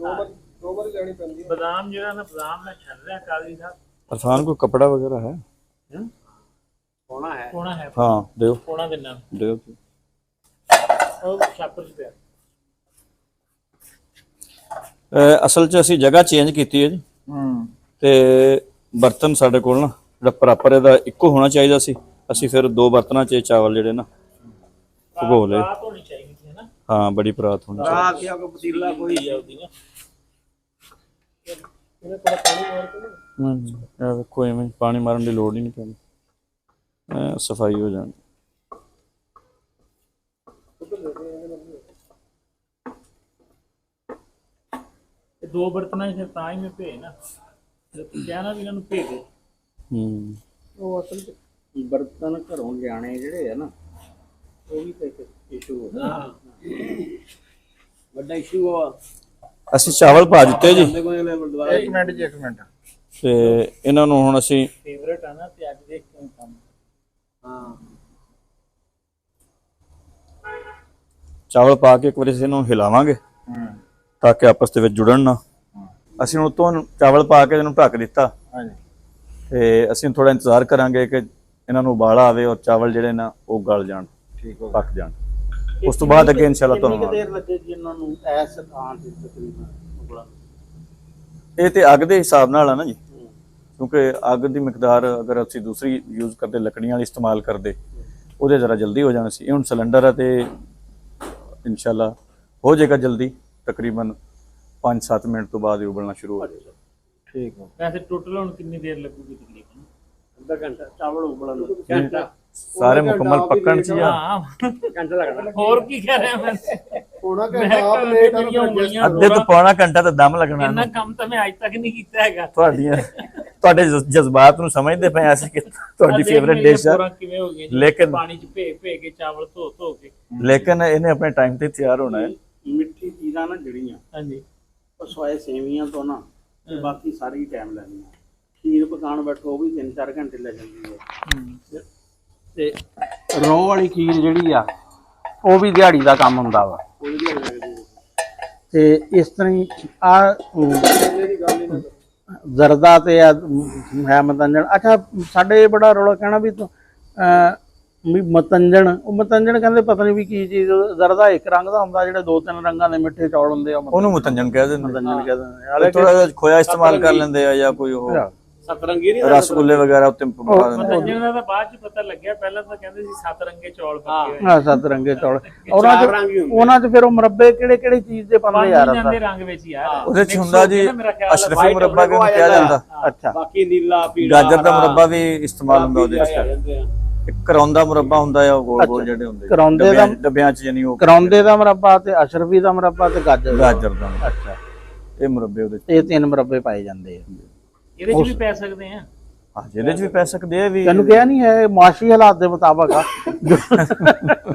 ਦੋ ਵਾਰੀ ਲੈਣੀ ਪੈਂਦੀ ਹੈ। ਬਦਾਮ ਜਿਹੜਾ ਨਾ, ਬਦਾਮ ਮੈਂ ਛੱਡ ਰਿਹਾ ਕਾਲੀ ਸਾਹਿਬ। ਅਰਫਾਨ ਕੋਈ ਕਪੜਾ ਵਗੈरह ਹੈ? ਹੋਣਾ ਹੈ। ਕੋਣਾ ਹੈ? ਹਾਂ ਦਿਓ ਕੋਣਾ ਦੇਣਾ ਦਿਓ। ਉਹ ਛਾਪਰ ਚ ਪਿਆ। ਅਸਲ 'ਚ ਅਸੀਂ ਜਗ੍ਹਾ ਚੇਂਜ ਕੀਤੀ ਹੈ ਜੀ ਤੇ ਬਰਤਨ ਸਾਡੇ ਕੋਲ ਨਾ ਜਿਹੜਾ ਪ੍ਰੋਪਰ ਇਹਦਾ ਇੱਕੋ ਹੋਣਾ ਚਾਹੀਦਾ ਸੀ, ਅਸੀਂ ਫਿਰ ਦੋ ਬਰਤਨਾਂ 'ਚ ਚਾਵਲ ਜਿਹੜੇ ਨਾ ਭਗੋ ਲਏ। ਰਾਤ ਹੋਣੀ ਚਾਹੀਦੀ ਸੀ ਨਾ। ਹਾਂ ਬੜੀ ਪਰਾਤ ਹੋਣੀ ਚਾਹੀਦੀ। ਰਾਤ ਕਿਆ ਕੋ ਪਤੀਲਾ ਕੋਈ ਹੋਈ ਆਉਦੀ ਨਾ। ਇਹ ਵੇਖੋ ਐਵੇਂ ਪਾਣੀ ਮਾਰਨ ਦੀ ਲੋੜ ਹੀ ਨਹੀਂ ਪੈਣੀ, ਸਫਾਈ ਹੋ ਜਾਣੀ। ਇਹ ਦੋ ਬਰਤਨਾਂ 'ਚ ਫਿਰ ਤਾਂ ਹੀ ਮੈਂ ਭੇ ਨਾ, ਕਹਿਣਾ ਵੀ ਇਹਨਾਂ ਨੂੰ ਭੇ ਦੇ। ਉਹ ਅਸਲ ਚ ਬਰਤਨ ਘਰੋਂ ਲਿਆਣੇ ਜਿਹੜੇ ਆ ਨਾ ਉਹ ਵੀ ਤਾਂ ਇੱਕ ਇਸ਼ੂ ਹੋ ਗਿਆ। ਵੱਡਾ ਇਸ਼ੂ ਆ। ਅਸੀਂ ਚਾਵਲ ਪਾ ਦਿੱਤੇ ਜੀ ਇੱਕ ਮਿੰਟ ਜੀ ਇੱਕ ਮਿੰਟ। ਤੇ ਇਹਨਾਂ ਨੂੰ ਹੁਣ ਅਸੀਂ ਫੇਵਰੇਟ ਆ ਨਾ ਤੇ ਅੱਜ ਦੇਖ ਕੇ ਕੰਮ। ਹਾਂ ਚਾਵਲ ਪਾ ਕੇ ਇੱਕ ਵਾਰੀ ਅਸੀਂ ਇਹਨੂੰ ਹਿਲਾਵਾਂਗੇ ਤਾਂ ਕਿ ਆਪਸ ਦੇ ਵਿੱਚ ਜੁੜਨ ਨਾ। ਅਸੀਂ ਹੁਣ ਉਤੋਂ ਚਾਵਲ ਪਾ ਕੇ ਇਹਨੂੰ ਢੱਕ ਦਿੱਤਾ ਹਾਂਜੀ ਤੇ ਅਸੀਂ ਥੋੜਾ ਇੰਤਜ਼ਾਰ ਕਰਾਂਗੇ ਕਿ ਇਹਨਾਂ ਨੂੰ ਉਬਾਲਾ ਆਵੇ ਔਰ ਚਾਵਲ ਜਿਹੜੇ ਨਾ ਉਹ ਗਲ ਜਾਣ, ਠੀਕ ਹੋ ਪੱਕ ਜਾਣ। ਉਸ ਤੋਂ ਬਾਅਦ ਅੱਗੇ ਇਨਸ਼ਾਅੱਲਾ ਕਿੰਨੀ ਤੁਹਾਨੂੰ ਦੇਰ ਲੱਗੇਗੀ ਇਹਨਾਂ ਨੂੰ ਐਸ ਥਾਂ ਤੇ ਤਕਰੀਬਨ ਉਬਲਣ? ਇਹ ਤੇ ਅੱਗ ਦੇ ਹਿਸਾਬ ਨਾਲ ਆ ਨਾ ਜੀ, ਕਿਉਂਕਿ ਅੱਗ ਦੀ ਮਿਕਦਾਰ ਅਗਰ ਅਸੀਂ ਦੂਸਰੀ ਯੂਜ਼ ਕਰਦੇ ਲੱਕੜੀਆਂ ਵਾਲੀ ਇਸਤੇਮਾਲ ਕਰਦੇ ਉਹਦੇ ਜ਼ਰਾ ਜਲਦੀ ਹੋ ਜਾਣਾ ਸੀ। ਇਹ ਹੁਣ ਸਿਲੰਡਰ ਹੈ ਤੇ ਇਨਸ਼ਾਅੱਲਾ ਹੋ ਜਾਏਗਾ ਜਲਦੀ, ਤਕਰੀਬਨ 5-7 ਮਿੰਟ ਤੋਂ ਬਾਅਦ ਹੀ ਉਬਲਣਾ ਸ਼ੁਰੂ ਹੋ ਜਾਏਗਾ। ਠੀਕ ਹੋ ਵੈਸੇ ਟੋਟਲ ਹੁਣ ਕਿੰਨੀ ਦੇਰ ਲੱਗੂਗੀ ਤਕਰੀਬਨ? ਅੱਧਾ ਘੰਟਾ ਚਾਵਲ ਉਬਲਣ ਨੂੰ ਘੰਟਾ ਸਾਰੇ ਮੁਕੰਮਲ ਪੱਕਣ ਚ ਜਾਂ ਹਾਂ ਘੰਟਾ ਲੱਗਦਾ। ਹੋਰ ਕੀ ਕਹਿ ਰਿਹਾ ਮੈਂ? ਪੌਣਾ ਮੈਂ ਘੰਟਾ ਆਪ ਲੇਟ ਆ ਮੇਰੀਆਂ ਉਂਗਲੀਆਂ ਅੱਧੇ ਤੋਂ ਪੌਣਾ ਘੰਟਾ ਤਾਂ ਦਮ ਲੱਗਣਾ ਇੰਨਾ ਇਹਨੂੰ। ਕੰਮ ਤਾਂ ਮੈਂ ਅੱਜ ਤੱਕ ਨਹੀਂ ਕੀਤਾ ਹੈਗਾ। ਤੁਹਾਡੇ ਜਜ਼ਬਾਤ ਨੂੰ ਸਮਝਦੇ ਪਏ ਅਸੀਂ ਕਿ ਤੁਹਾਡੀ ਆਹ ਦੇਖ ਫੇਵਰਿਟ ਮੇਰੀਆਂ ਡਿਸ਼ ਹੈ, ਪੂਰਾ ਕਿਵੇਂ ਹੋ ਗਈਆਂ ਜੀ, ਲੇਕਿਨ- ਪਾਣੀ ਚ ਭੇ ਕੇ ਚਾਵਲ ਧੋ ਕੇ। ਲੇਕਿਨ ਇਹਨੇ ਆਪਣੇ ਟਾਈਮ ਤੇ ਤਿਆਰ ਹੋਣਾ ਹੈ। ਮਿੱਠੀ ਚੀਜ਼ਾਂ ਨਾ ਜਿਹੜੀਆਂ ਹਾਂਜੀ ਉਹ ਸਵਾਏ ਸੇਵੀਆਂ ਤੋਂ ਨਾ ਤੇ ਬਾਕੀ ਸਾਰੀ ਟਾਈਮ ਲੈਂਦੀਆਂ। ਖੀਰ ਪਕਾਉਣ ਬੈਠੋ ਉਹ ਵੀ 3-4 ਘੰਟੇ ਲੈ ਜਾਂਦੀ ਹੈ ਤੇ ਰੋ ਵਾਲੀ ਖੀਰ ਜਿਹੜੀ ਆ ਉਹ ਵੀ ਦਿਹਾੜੀ ਦਾ ਕੰਮ ਹੁੰਦਾ ਵਾ। ਤੇ ਇਸ ਤਰ੍ਹਾਂ ਹੀ ਆ ਜ਼ਰਦਾ ਤੇ ਆ ਹੈ ਮਤੰਜਣ। ਅੱਛਾ ਸਾਡੇ ਬੜਾ ਰੌਲਾ ਕਹਿਣਾ ਵੀ ਵੀ ਮਤੰਜਣ, ਉਹ ਮਤੰਜਣ ਕਹਿੰਦੇ ਪਤਾ ਨਹੀਂ ਵੀ ਕੀ ਚੀਜ਼। ਜ਼ਰਦਾ ਇੱਕ ਰੰਗ ਦਾ ਹੁੰਦਾ, ਜਿਹੜੇ 2-3 ਰੰਗਾਂ ਦੇ ਮਿੱਠੇ ਚੌਲ ਹੁੰਦੇ ਆ ਉਹਨੂੰ ਮਤੰਜਨ ਕਹਿ ਦਿੰਦੇ। ਮਤੰਜਣ ਕਹਿੰਦੇ। ਥੋੜਾ ਜਿਹਾ ਖੋਇਆ ਇਸਤੇਮਾਲ ਕਰ ਲੈਂਦੇ ਆ ਜਾਂ ਕੋਈ ਉਹ ਸਤਰੰਗੀ ਨਹੀਂ ਰਸਗੁੱਲੇ ਵਗੈਰਾ ਉੱਤੇ ਪਾ ਦਿੰਦੇ। ਮਤੰਜਣ ਦਾ ਤਾਂ ਬਾਅਦ ਚ ਪਤਾ ਲੱਗਿਆ, ਪਹਿਲਾਂ ਤਾਂ ਕਹਿੰਦੇ ਸੀ 7 ਰੰਗੇ ਚੌਲ ਪੱਕੇ ਹੋਏ। ਹਾਂ 7 ਰੰਗੇ ਚੌਲ। ਉਹਨਾਂ ਚ ਫਿਰ ਉਹ ਮੁਰੱਬੇ ਕਿਹੜੇ ਚੀਜ਼ ਦੇ ਪਾਉਂਦੇ ਯਾਰ? ਜਾਂਦੇ ਰੰਗ ਵਿੱਚ ਯਾਰ ਉਹਦੇ ਚ ਹੁੰਦਾ ਜੀ ਅਸ਼ਰਫੀ ਮੁਰੱਬਾ ਵੀ ਉਹਨੂੰ ਕਿਹਾ ਜਾਂਦਾ। ਅੱਛਾ ਬਾਕੀ ਨੀਲਾ ਪੀਲਾ ਗਾਜਰ ਦਾ ਮੁਰੱਬਾ ਵੀ ਇਸਤੇਮਾਲ ਹੁੰਦਾ ਉਹਦੇ ਵਿੱਚ। ਇੱਕ ਕਰੌਂਦਾ ਮੁਰੱਬਾ ਹੁੰਦਾ ਆ, ਉਹ ਗੋਲ ਗੋਲ ਜਿਹੜੇ ਹੁੰਦੇ ਕਰੌਂਦੇ ਦਾ ਡੱਬਿਆਂ ਚ, ਯਾਨੀ ਉਹ ਕਰੌਂਦੇ ਦਾ ਮੁਰੱਬਾ ਤੇ ਅਸ਼ਰਫੀ ਦਾ ਮੁਰੱਬਾ ਤੇ ਗਾਜਰ ਗਾਜਰ ਦਾ। ਅੱਛਾ ਇਹ ਮੁਰੱਬੇ ਉਹਦੇ 'ਚ। ਇਹ 3 ਮੁਰੱਬੇ ਪਾਏ ਜਾਂਦੇ ਆ। ਇਹਦੇ 'ਚ ਵੀ ਪੈ ਸਕਦੇ ਆ। ਹਾਂ ਜਿਹਦੇ 'ਚ ਵੀ ਪੈ ਸਕਦੇ ਆ ਵੀ। ਤੈਨੂੰ ਕਿਹਾ ਨਹੀਂ ਹੈ ਮਾਸ਼ੀ ਹਾਲਾਤ ਦੇ ਮੁਤਾਬਕ ਆ।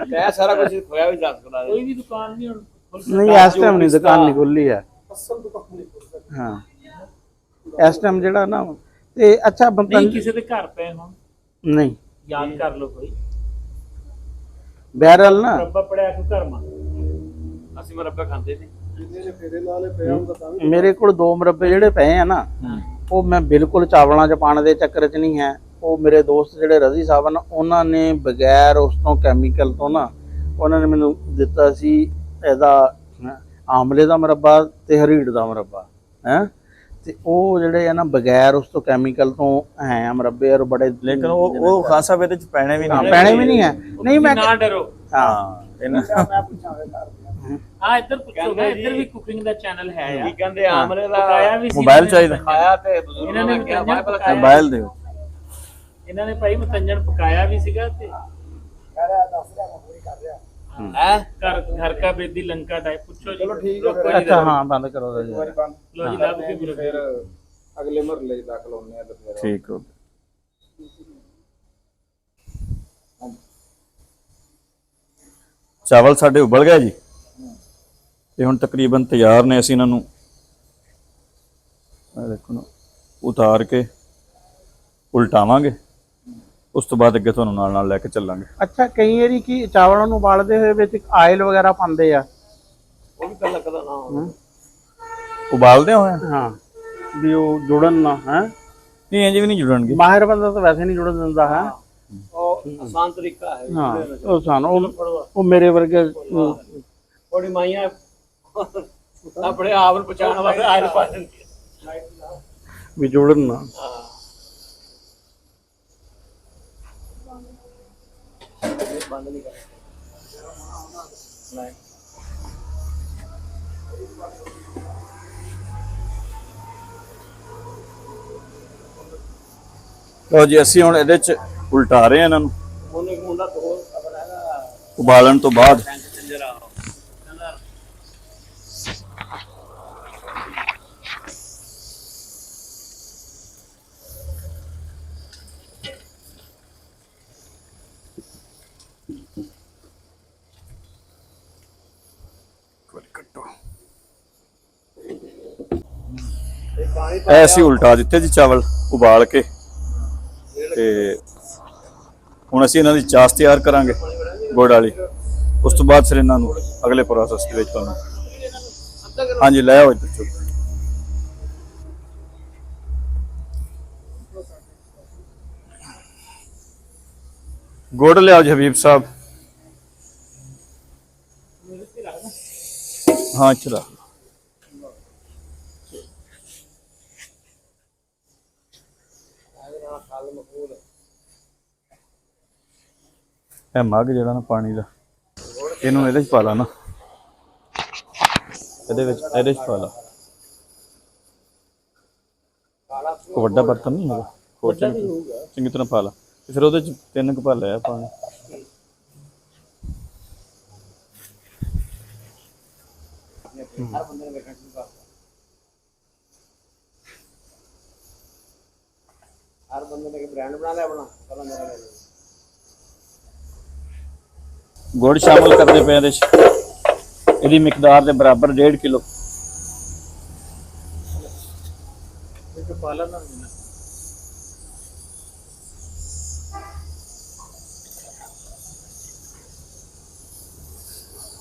ਇਹ ਸਾਰਾ ਕੁਝ ਖੋਇਆ ਵੀ ਜਾ ਸਕਦਾ ਹੈ। ਕੋਈ ਵੀ ਦੁਕਾਨ ਨਹੀਂ ਹੁਣ ਨਹੀਂ ਇਸ ਟਾਈਮ ਨਹੀਂ ਦੁਕਾਨ ਨਹੀਂ ਖੁੱਲੀ ਹੈ। ਹਾਂ ਇਸ ਟਾਈਮ ਜਿਹੜਾ ਨਾ ਤੇ ਅੱਛਾ ਨਹੀਂ ਕਿਸੇ ਦੇ ਘਰ ਪਏ ਹੋਣ, ਨਹੀਂ ਯਾਦ ਕਰ ਲਓ ਕੋਈ ਬਹਿਰਲ ਨਾ ਮੁਰੱਬਾ ਪੜਿਆ ਕੋ ਘਰ ਮਾ। ਅਸੀਂ ਮੁਰੱਬਾ ਖਾਂਦੇ ਸੀ। ਜਿੰਨੇ ਨੇ ਫੇਰੇ ਲਾ ਲੇ ਪਿਆ ਹੁੰਦਾ ਤਾਂ ਵੀ ਮੇਰੇ ਕੋਲ 2 ਮੁਰੱਬੇ ਜਿਹੜੇ ਪਏ ਆ ਨਾ, ਉਹ ਮੈਂ ਬਿਲਕੁਲ ਚਾਵਲਾਂ 'ਚ ਪਾਣ ਦੇ ਚੱਕਰ 'ਚ ਨਹੀਂ ਹੈ। ਉਹ ਮੇਰੇ ਦੋਸਤ ਜਿਹੜੇ ਰਜ਼ੀ ਸਾਹਿਬ ਹਨ, ਉਹਨਾਂ ਨੇ ਬਗੈਰ ਉਸ ਤੋਂ ਕੈਮੀਕਲ ਤੋਂ ਨਾ, ਉਹਨਾਂ ਨੇ ਮੈਨੂੰ ਦਿੱਤਾ ਸੀ ਇਹਦਾ ਆਮਲੇ ਦਾ ਮੁਰੱਬਾ ਤੇ ਹਰੀੜ ਦਾ ਮੁਰੱਬਾ ਹੈ। ਤੇ ਉਹ ਜਿਹੜੇ ਆ ਨਾ ਬਗੈਰ ਉਸ ਤੋਂ ਕੈਮੀਕਲ ਤੋਂ ਹੈ ਆ ਮੁਰੱਬੇ, ਔਰ ਬੜੇ ਲੇਕਿਨ ਉਹ ਖਾਨ ਸਾਹਿਬ ਇਹਦੇ 'ਚ ਪੈਣੇ ਵੀ ਨਹੀਂ। ਪੈਣੇ ਵੀ ਨਹੀਂ ਹੈ। ਨਹੀਂ ਮੈਂ ਨਾ ਡਰੋ। ਹਾਂ ਇਹਨਾਂ ਹਾਂ ਇੱਧਰ ਪੁੱਛੋਗਾ, ਇੱਧਰ ਵੀ ਕੁਕਿੰਗ ਦਾ ਚੈਨਲ ਹੈ ਕੀ ਆ। ਕਹਿੰਦੇ ਆਮਲੇ ਦਾ ਪਕਾਇਆ ਵੀ ਸੀ ਮੋਬਾਈਲ ਚਾਹੀਦਾ। ਖਾਇਆ ਤੇ ਬਜ਼ੁਰਗਾਂ ਇਹਨਾਂ ਨੇ ਨੇ ਕਿਹਾ ਮਤੰਜਣ ਪਕਾਇਆ। ਮੋਬਾਈਲ ਦਿਓ। ਇਹਨਾਂ ਨੇ ਭਾਈ ਮਤੰਜਣ ਪਕਾਇਆ ਵੀ ਸੀਗਾ ਤੇ ਹੈ। ਘਰ ਕਾ ਬੇਦੀ ਲੰਕਾ ਟਾਈਪ ਪੁੱਛੋ ਜੀ। ਚਲੋ ਠੀਕ ਹੈ ਫਿਰ। ਅੱਛਾ ਹਾਂ ਬੰਦ ਕਰੋ ਰਜ਼ੀ। ਵਾਰੀ ਬੰਦ ਲੋ ਜੀ ਲੱਭ ਕੇ ਮੁਰੱਬੇ। ਫਿਰ ਅਗਲੇ ਮਹੱਲੇ 'ਚ ਦਾਖਲ ਹੋਣੇ ਆ ਤੇ ਫਿਰ ਠੀਕ ਹੋ ਚਾਵਲ ਸਾਡੇ ਉਬਲ ਗਏ ਜੀ ਤੇ ਹੁਣ ਤਕਰੀਬਨ ਤਿਆਰ ਨੇ। ਅਸੀਂ ਇਹਨਾਂ ਨੂੰ ਆਹ ਦੇਖੋ ਨਾ ਉਤਾਰ ਕੇ ਉਲਟਾਵਾਂਗੇ, ਉਸ ਤੋਂ ਬਾਅਦ ਅੱਗੇ ਤੁਹਾਨੂੰ ਨਾਲ ਨਾਲ ਲੈ ਕੇ ਚੱਲਾਂਗੇ। ਅੱਛਾ ਕਈ ਵਾਰੀ ਕੀ ਚਾਵਲਾਂ ਨੂੰ ਉਬਾਲਦੇ ਹੋਏ ਵਿੱਚ ਆਇਲ ਵਗੈਰਾ ਪਾਉਂਦੇ ਆ। ਉਹ ਵੀ ਕਰ ਲੱਗਦਾ ਨਾ। ਉਬਾਲਦੇ ਹੋਏ ਹਾਂ ਵੀ ਉਹ ਜੁੜਨ ਨਾ ਹੈ। ਨਹੀਂ ਇੰਜ ਵੀ ਨਹੀਂ ਜੁੜਨਗੇ। ਮਾਹਿਰ ਬੰਦਾ ਤਾਂ ਵੈਸੇ ਨਹੀਂ ਜੁੜਨ ਦਿੰਦਾ ਹੈ। ਉਹ ਆਸਾਨ ਤਰੀਕਾ ਹੈ। ਹਾਂ ਉਹ ਸਾਨੂੰ ਉਹ ਮੇਰੇ ਵਰਗੇ ਥੋੜੀ ਮਾਈਆਂ ਆਪਣੇ ਆਪ ਨੂੰ ਪਛਾਣਨ ਵਾਸਤੇ ਆਇਲ ਪਾ ਦਿੰਦੀ ਵੀ ਜੁੜਨ ਨਾ। ਬੰਦ ਨਹੀਂ ਕਰ। ਲਓ ਜੀ ਅਸੀਂ ਹੁਣ ਇਹਦੇ 'ਚ ਉਲਟਾ ਰਹੇ ਹਾਂ ਇਹਨਾਂ ਨੂੰ ਉਹਨੇ ਇੱਕ ਮੁੰਡਾ ਤੋਂ ਖਬਰ ਹੈਗਾ ਉਬਾਲਣ ਤੋਂ ਬਾਅਦ। ਚੰਜਰ ਆ ਇਹ ਅਸੀਂ ਉਲਟਾ ਦਿੱਤੇ ਜੀ ਚਾਵਲ ਉਬਾਲ ਕੇ। ਤੇ ਹੁਣ ਅਸੀਂ ਇਹਨਾਂ ਦੀ ਚਾਸ ਤਿਆਰ ਕਰਾਂਗੇ ਗੁੜ ਵਾਲੀ। ਉਸ ਤੋਂ ਬਾਅਦ ਫਿਰ ਇਹਨਾਂ ਨੂੰ ਅਗਲੇ ਪ੍ਰੋਸੈਸ ਦੇ ਵਿੱਚ ਪਾਉਣਾ। ਹਾਂਜੀ ਲੈ ਆਓ ਇੱਧਰ ਚੁੱਕ। ਗੁੜ ਲਿਆਓ ਜੀ ਹਬੀਬ ਸਾਹਿਬ। ਹਾਂ ਚਲਾ ਇਹ ਮੱਗ ਜਿਹੜਾ ਨਾ ਪਾਣੀ ਦਾ, ਇਹਨੂੰ ਇਹਦੇ 'ਚ ਪਾ ਲਾ ਨਾ, ਇਹਦੇ 'ਚ ਪਾ ਲਾ। ਉਹ ਵੱਡਾ ਬਰਤਨ ਨਹੀਂ ਹੈਗਾ, ਹੋਰ ਚੰਗੀ ਤਰ੍ਹਾਂ ਪਾ ਲਾ। ਤੇ ਫਿਰ ਉਹਦੇ 'ਚ 3 ਕੁ ਪਾ ਲਿਆ ਪਾਣੀ। हर बंदे ने ब्रांड बना लिया अपना। चलो मेरा ले लो। ਗੁੜ ਸ਼ਾਮਲ ਕਰਦੇ ਪਏ ਇਹਦੇ 'ਚ। ਇਹਦੀ ਮਿਕਦਾਰ ਦੇ ਬਰਾਬਰ 1.5 ਕਿਲੋ। ਇੱਕ ਪਾਲਾ ਨਾ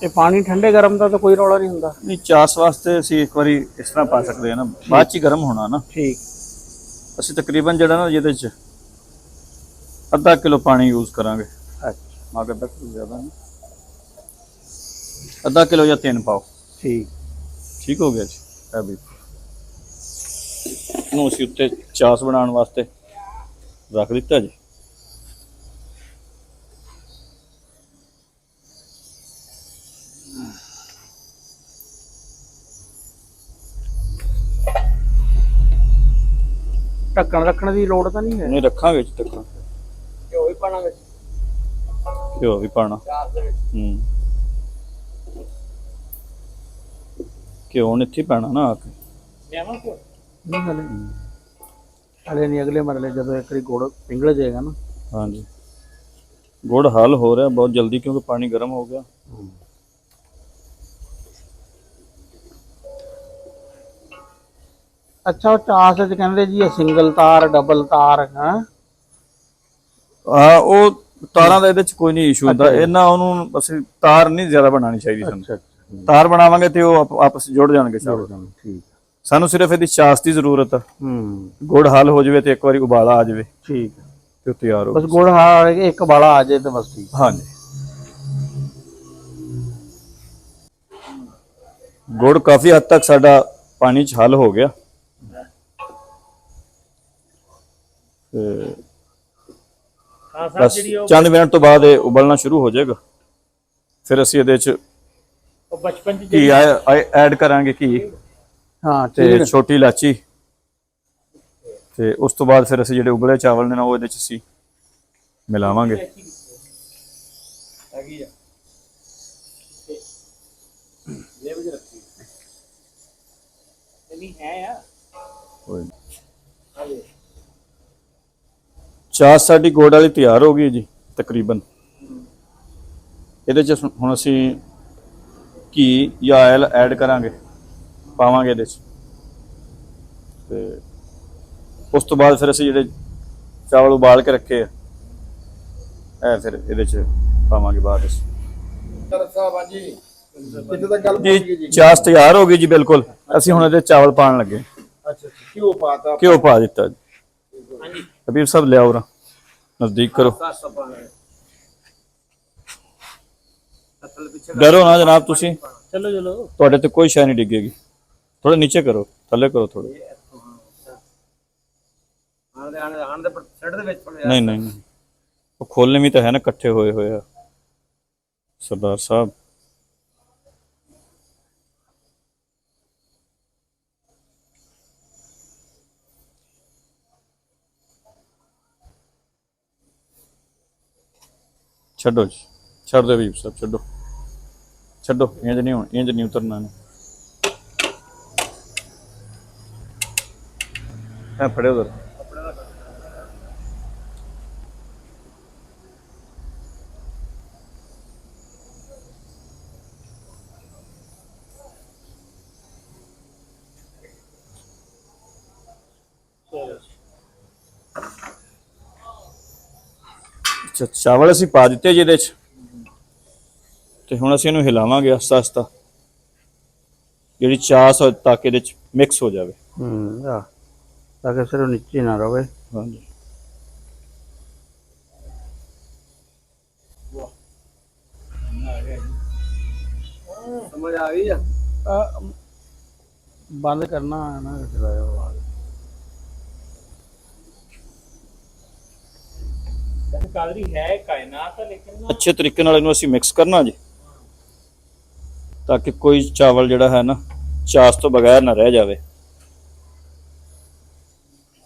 ਇਹ ਪਾਣੀ ਠੰਡੇ ਗਰਮ ਦਾ ਤਾਂ ਕੋਈ ਰੌਲਾ ਨਹੀਂ ਹੁੰਦਾ। ਨਹੀਂ ਚਾਸ ਵਾਸਤੇ ਅਸੀਂ ਇੱਕ ਵਾਰੀ ਇਸ ਤਰ੍ਹਾਂ ਪਾ ਸਕਦੇ ਹਾਂ ਨਾ, ਬਾਅਦ 'ਚ ਹੀ ਗਰਮ ਹੋਣਾ ਨਾ। ਠੀਕ। ਅਸੀਂ ਤਕਰੀਬਨ ਜਿਹੜਾ ਨਾ ਜਿਹਦੇ 'ਚ ਅੱਧਾ ਕਿਲੋ ਪਾਣੀ ਯੂਜ਼ ਕਰਾਂਗੇ। ਅੱਛਾ ਅੱਧਾ ਕਿਲੋ ਜ਼ਿਆਦਾ ਨਹੀਂ, ਅੱਧਾ ਕਿਲੋ ਜਾਂ 3 ਪਾਓ। ਠੀਕ ਠੀਕ ਹੋ ਗਿਆ ਜੀ। ਇਹ ਵੀ ਨੂੰ ਅਸੀਂ ਉੱਤੇ ਚਾਸ ਬਣਾਉਣ ਵਾਸਤੇ ਰੱਖ ਦਿੱਤਾ ਜੀ। ਢੱਕਣ ਰੱਖਣ ਦੀ ਲੋੜ ਤਾਂ ਨਹੀਂ ਹੈ। ਨਹੀਂ ਰੱਖਾਂਗੇ ਜੀ ਢੱਕਣ। घ्यो भी पाना विच, ਘਿਓ ਵੀ ਪਾਣਾ। चास दे विच। ਘਿਓ ਹੁਣ ਇੱਥੇ ਹੀ ਪੈਣਾ ਨਾ ਆ ਕੇ। ਲਿਆਵਾਂ ਕਿਉਂ? ਨਹੀਂ ਹਲੇ ਨਹੀਂ, ਅਗਲੇ ਮਰਲੇ ਜਦੋਂ ਇੱਕ ਵਾਰੀ ਗੁੜ ਪਿੰਗਲ ਜਾਏਗਾ ਨਾ। ਹਾਂਜੀ, ਗੁੜ ਹੱਲ ਹੋ ਰਿਹਾ ਬਹੁਤ ਜਲਦੀ ਕਿਉਂਕਿ ਪਾਣੀ गर्म ਹੋ ਗਿਆ। ਅੱਛਾ, ਉਹ ਚਾਸ ਚ ਕਹਿੰਦੇ ਜੀ ਇਹ ਸਿੰਗਲ ਤਾਰ ਡਬਲ ਤਾਰ ਹੈ। ਹਾਂ, ਉਹ ਤਾਰਾਂ ਦਾ ਇਹਦੇ ਚ ਕੋਈ ਨਹੀਂ ਇਸ਼ੂ ਹੁੰਦਾ, ਇਹਨਾਂ ਉਹਨੂੰ ਅਸੀਂ ਤਾਰ ਨਹੀਂ ਜ਼ਿਆਦਾ ਬਣਾਉਣੀ ਚਾਹੀਦੀ ਸਾਨੂੰ। ਅੱਛਾ ਤਾਰ ਬਣਾਵਾਂਗੇ ਤੇ ਉਹ ਆਪਸ ਚ ਜੁੜ ਜਾਣਗੇ ਚਾਵਲ। ਠੀਕ। ਸਾਨੂੰ ਸਿਰਫ ਇਹਦੀ ਚਾਸ ਦੀ ਜ਼ਰੂਰਤ ਆ। ਗੁੜ ਹੱਲ ਹੋ ਜਾਵੇ ਤੇ ਇੱਕ ਵਾਰੀ ਉਬਾਲਾ ਆ ਜਾਵੇ ਠੀਕ ਤੇ ਉਹ ਤਿਆਰ ਹੋ ਬਸ ਗੁੜ ਹਾਂ ਇੱਕ ਬਾਲਾ ਆ ਜਾਏ ਤੇ ਬਸ ਠੀਕ। ਹਾਂਜੀ, ਗੁੜ ਕਾਫੀ ਹੱਦ ਤੱਕ ਸਾਡਾ ਪਾਣੀ ਚ ਹੱਲ ਹੋ ਗਿਆ ਤੇ ਹਾਂ ਸਰ, ਬਸ ਜਿਹੜੀ ਉਹ ਚੰਦ ਮਿੰਟ ਤੋਂ ਬਾਅਦ ਇਹ ਉਬਲਣਾ ਸ਼ੁਰੂ ਹੋ ਜਾਏਗਾ। ਫਿਰ ਅਸੀਂ ਇਹਦੇ ਚ ਬਚਪਨ ਚ ਘੀ ਐਡ ਕਰਾਂਗੇ, ਘੀ ਹਾਂ ਤੇ ਛੋਟੀ ਇਲਾਚੀ, ਤੇ ਉਸ ਤੋਂ ਬਾਅਦ ਫਿਰ ਅਸੀਂ ਜਿਹੜੇ ਉਬਲੇ ਚਾਵਲ ਨੇ ਨਾ ਉਹ ਇਹਦੇ ਚ ਅਸੀਂ ਮਿਲਾਵਾਂਗੇ। ਹੈਗੀ ਆ ਇਹ ਵੀ ਰੱਖੀ ਨਹੀਂ ਹੈ ਆ। ਚਾਸ ਸਾਡੀ ਗੁੜ ਵਾਲੀ ਤਿਆਰ ਹੋ ਗਈ ਜੀ ਤਕਰੀਬਨ। ਇਹਦੇ ਚ ਹੁਣ ਅਸੀਂ ਘੀ ਜਾਂ ਆਇਲ ਐਡ ਕਰਾਂਗੇ, ਪਾਵਾਂਗੇ ਇਹਦੇ ਚ, ਤੇ ਉਸ ਤੋਂ ਬਾਅਦ ਫਿਰ ਅਸੀਂ ਜਿਹੜੇ ਚਾਵਲ ਉਬਾਲ ਕੇ ਰੱਖੇ ਆ ਇਹ ਫਿਰ ਇਹਦੇ ਚ ਪਾਵਾਂਗੇ ਬਾਅਦ ਵਿੱਚ। ਸਾਹਿਬ ਹਾਂਜੀ, ਕਿਤੇ ਤੱਕ ਗੱਲ ਪਹੁੰਚ ਗਈ ਜੀ ਚਾਸ ਤਿਆਰ ਹੋ ਗਈ ਜੀ ਬਿਲਕੁਲ। ਅਸੀਂ ਹੁਣ ਇਹਦੇ ਚਾਵਲ ਪਾਣ ਲੱਗੇ। ਅੱਛਾ, ਘਿਓ ਪਾਤਾ। ਘਿਓ ਪਾ ਦਿੱਤਾ ਜੀ। ਕਬੀਰ ਸਾਹਿਬ ਲਿਆਓ ਰਾ ਨਜ਼ਦੀਕ ਕਰੋ। ਡਰੋ ਨਾ ਜਨਾਬ ਤੁਸੀਂ, ਚਲੋ ਚਲੋ, ਤੁਹਾਡੇ ਤੇ ਕੋਈ ਸ਼ੈ ਨਹੀਂ ਡਿੱਗੇਗੀ। ਥੋੜਾ ਨੀਚੇ ਕਰੋ, ਥੱਲੇ ਕਰੋ ਥੋੜਾ। ਆਣ ਦੇ ਸੈੱਟ ਦੇ ਵਿੱਚ ਪੜਿਆ। ਨਹੀਂ ਨਹੀਂ, ਉਹ ਖੋਲਨੇ ਵੀ ਤਾਂ ਹੈ ਨਾ, ਇਕੱਠੇ ਹੋਏ ਹੋਏ ਆ ਸਰਦਾਰ ਸਾਹਿਬ। ਛੱਡੋ ਜੀ, ਛੱਡ ਦਿਓ ਵੀ ਸਭ, ਛੱਡੋ ਛੱਡੋ, ਇੰਜ ਨਹੀਂ ਹੋਣਾ, ਇੰਜ ਨਹੀਂ ਉਤਰਨਾ ਨੇ। ਐ ਫੜਿਓ ਉਧਰ। ਅੱਛਾ, ਚਾਵਲ ਅਸੀਂ ਪਾ ਦਿੱਤੇ ਜਿਹਦੇ ਚ, ਤੇ ਹੁਣ ਅਸੀਂ ਇਹਨੂੰ ਹਿਲਾਵਾਂਗੇ ਆਸਤਾ ਆਸਤਾ, ਜਿਹੜੀ ਚਾਸ ਹੋ ਤਾਂ ਕਿ ਇਹਦੇ ਚ ਮਿਕਸ ਹੋ ਜਾਵੇ। ਆ ਤਾਂ ਕਿ ਸਿਰ ਨੀਚੇ ਨਾ ਰਵੇ। ਹਾਂਜੀ, ਸਮਝ ਆ ਗਈ ਆ। ਬੰਦ ਕਰਨਾ ਨਾ ਚਲਾਇਓ। ਕਾਦਰੀ ਹੈ ਕਾਇਨਾਤ, ਲੇਕਿਨ ਨਾ ਅੱਛੇ ਤਰੀਕੇ ਨਾਲ ਇਹਨੂੰ ਅਸੀਂ ਮਿਕਸ ਕਰਨਾ ਜੀ, ਤਾਂ ਕਿ ਕੋਈ ਚਾਵਲ ਜਿਹੜਾ ਹੈ ਨਾ ਚਾਸ ਤੋਂ ਬਗੈਰ ਨਾ ਰਹਿ ਜਾਵੇ।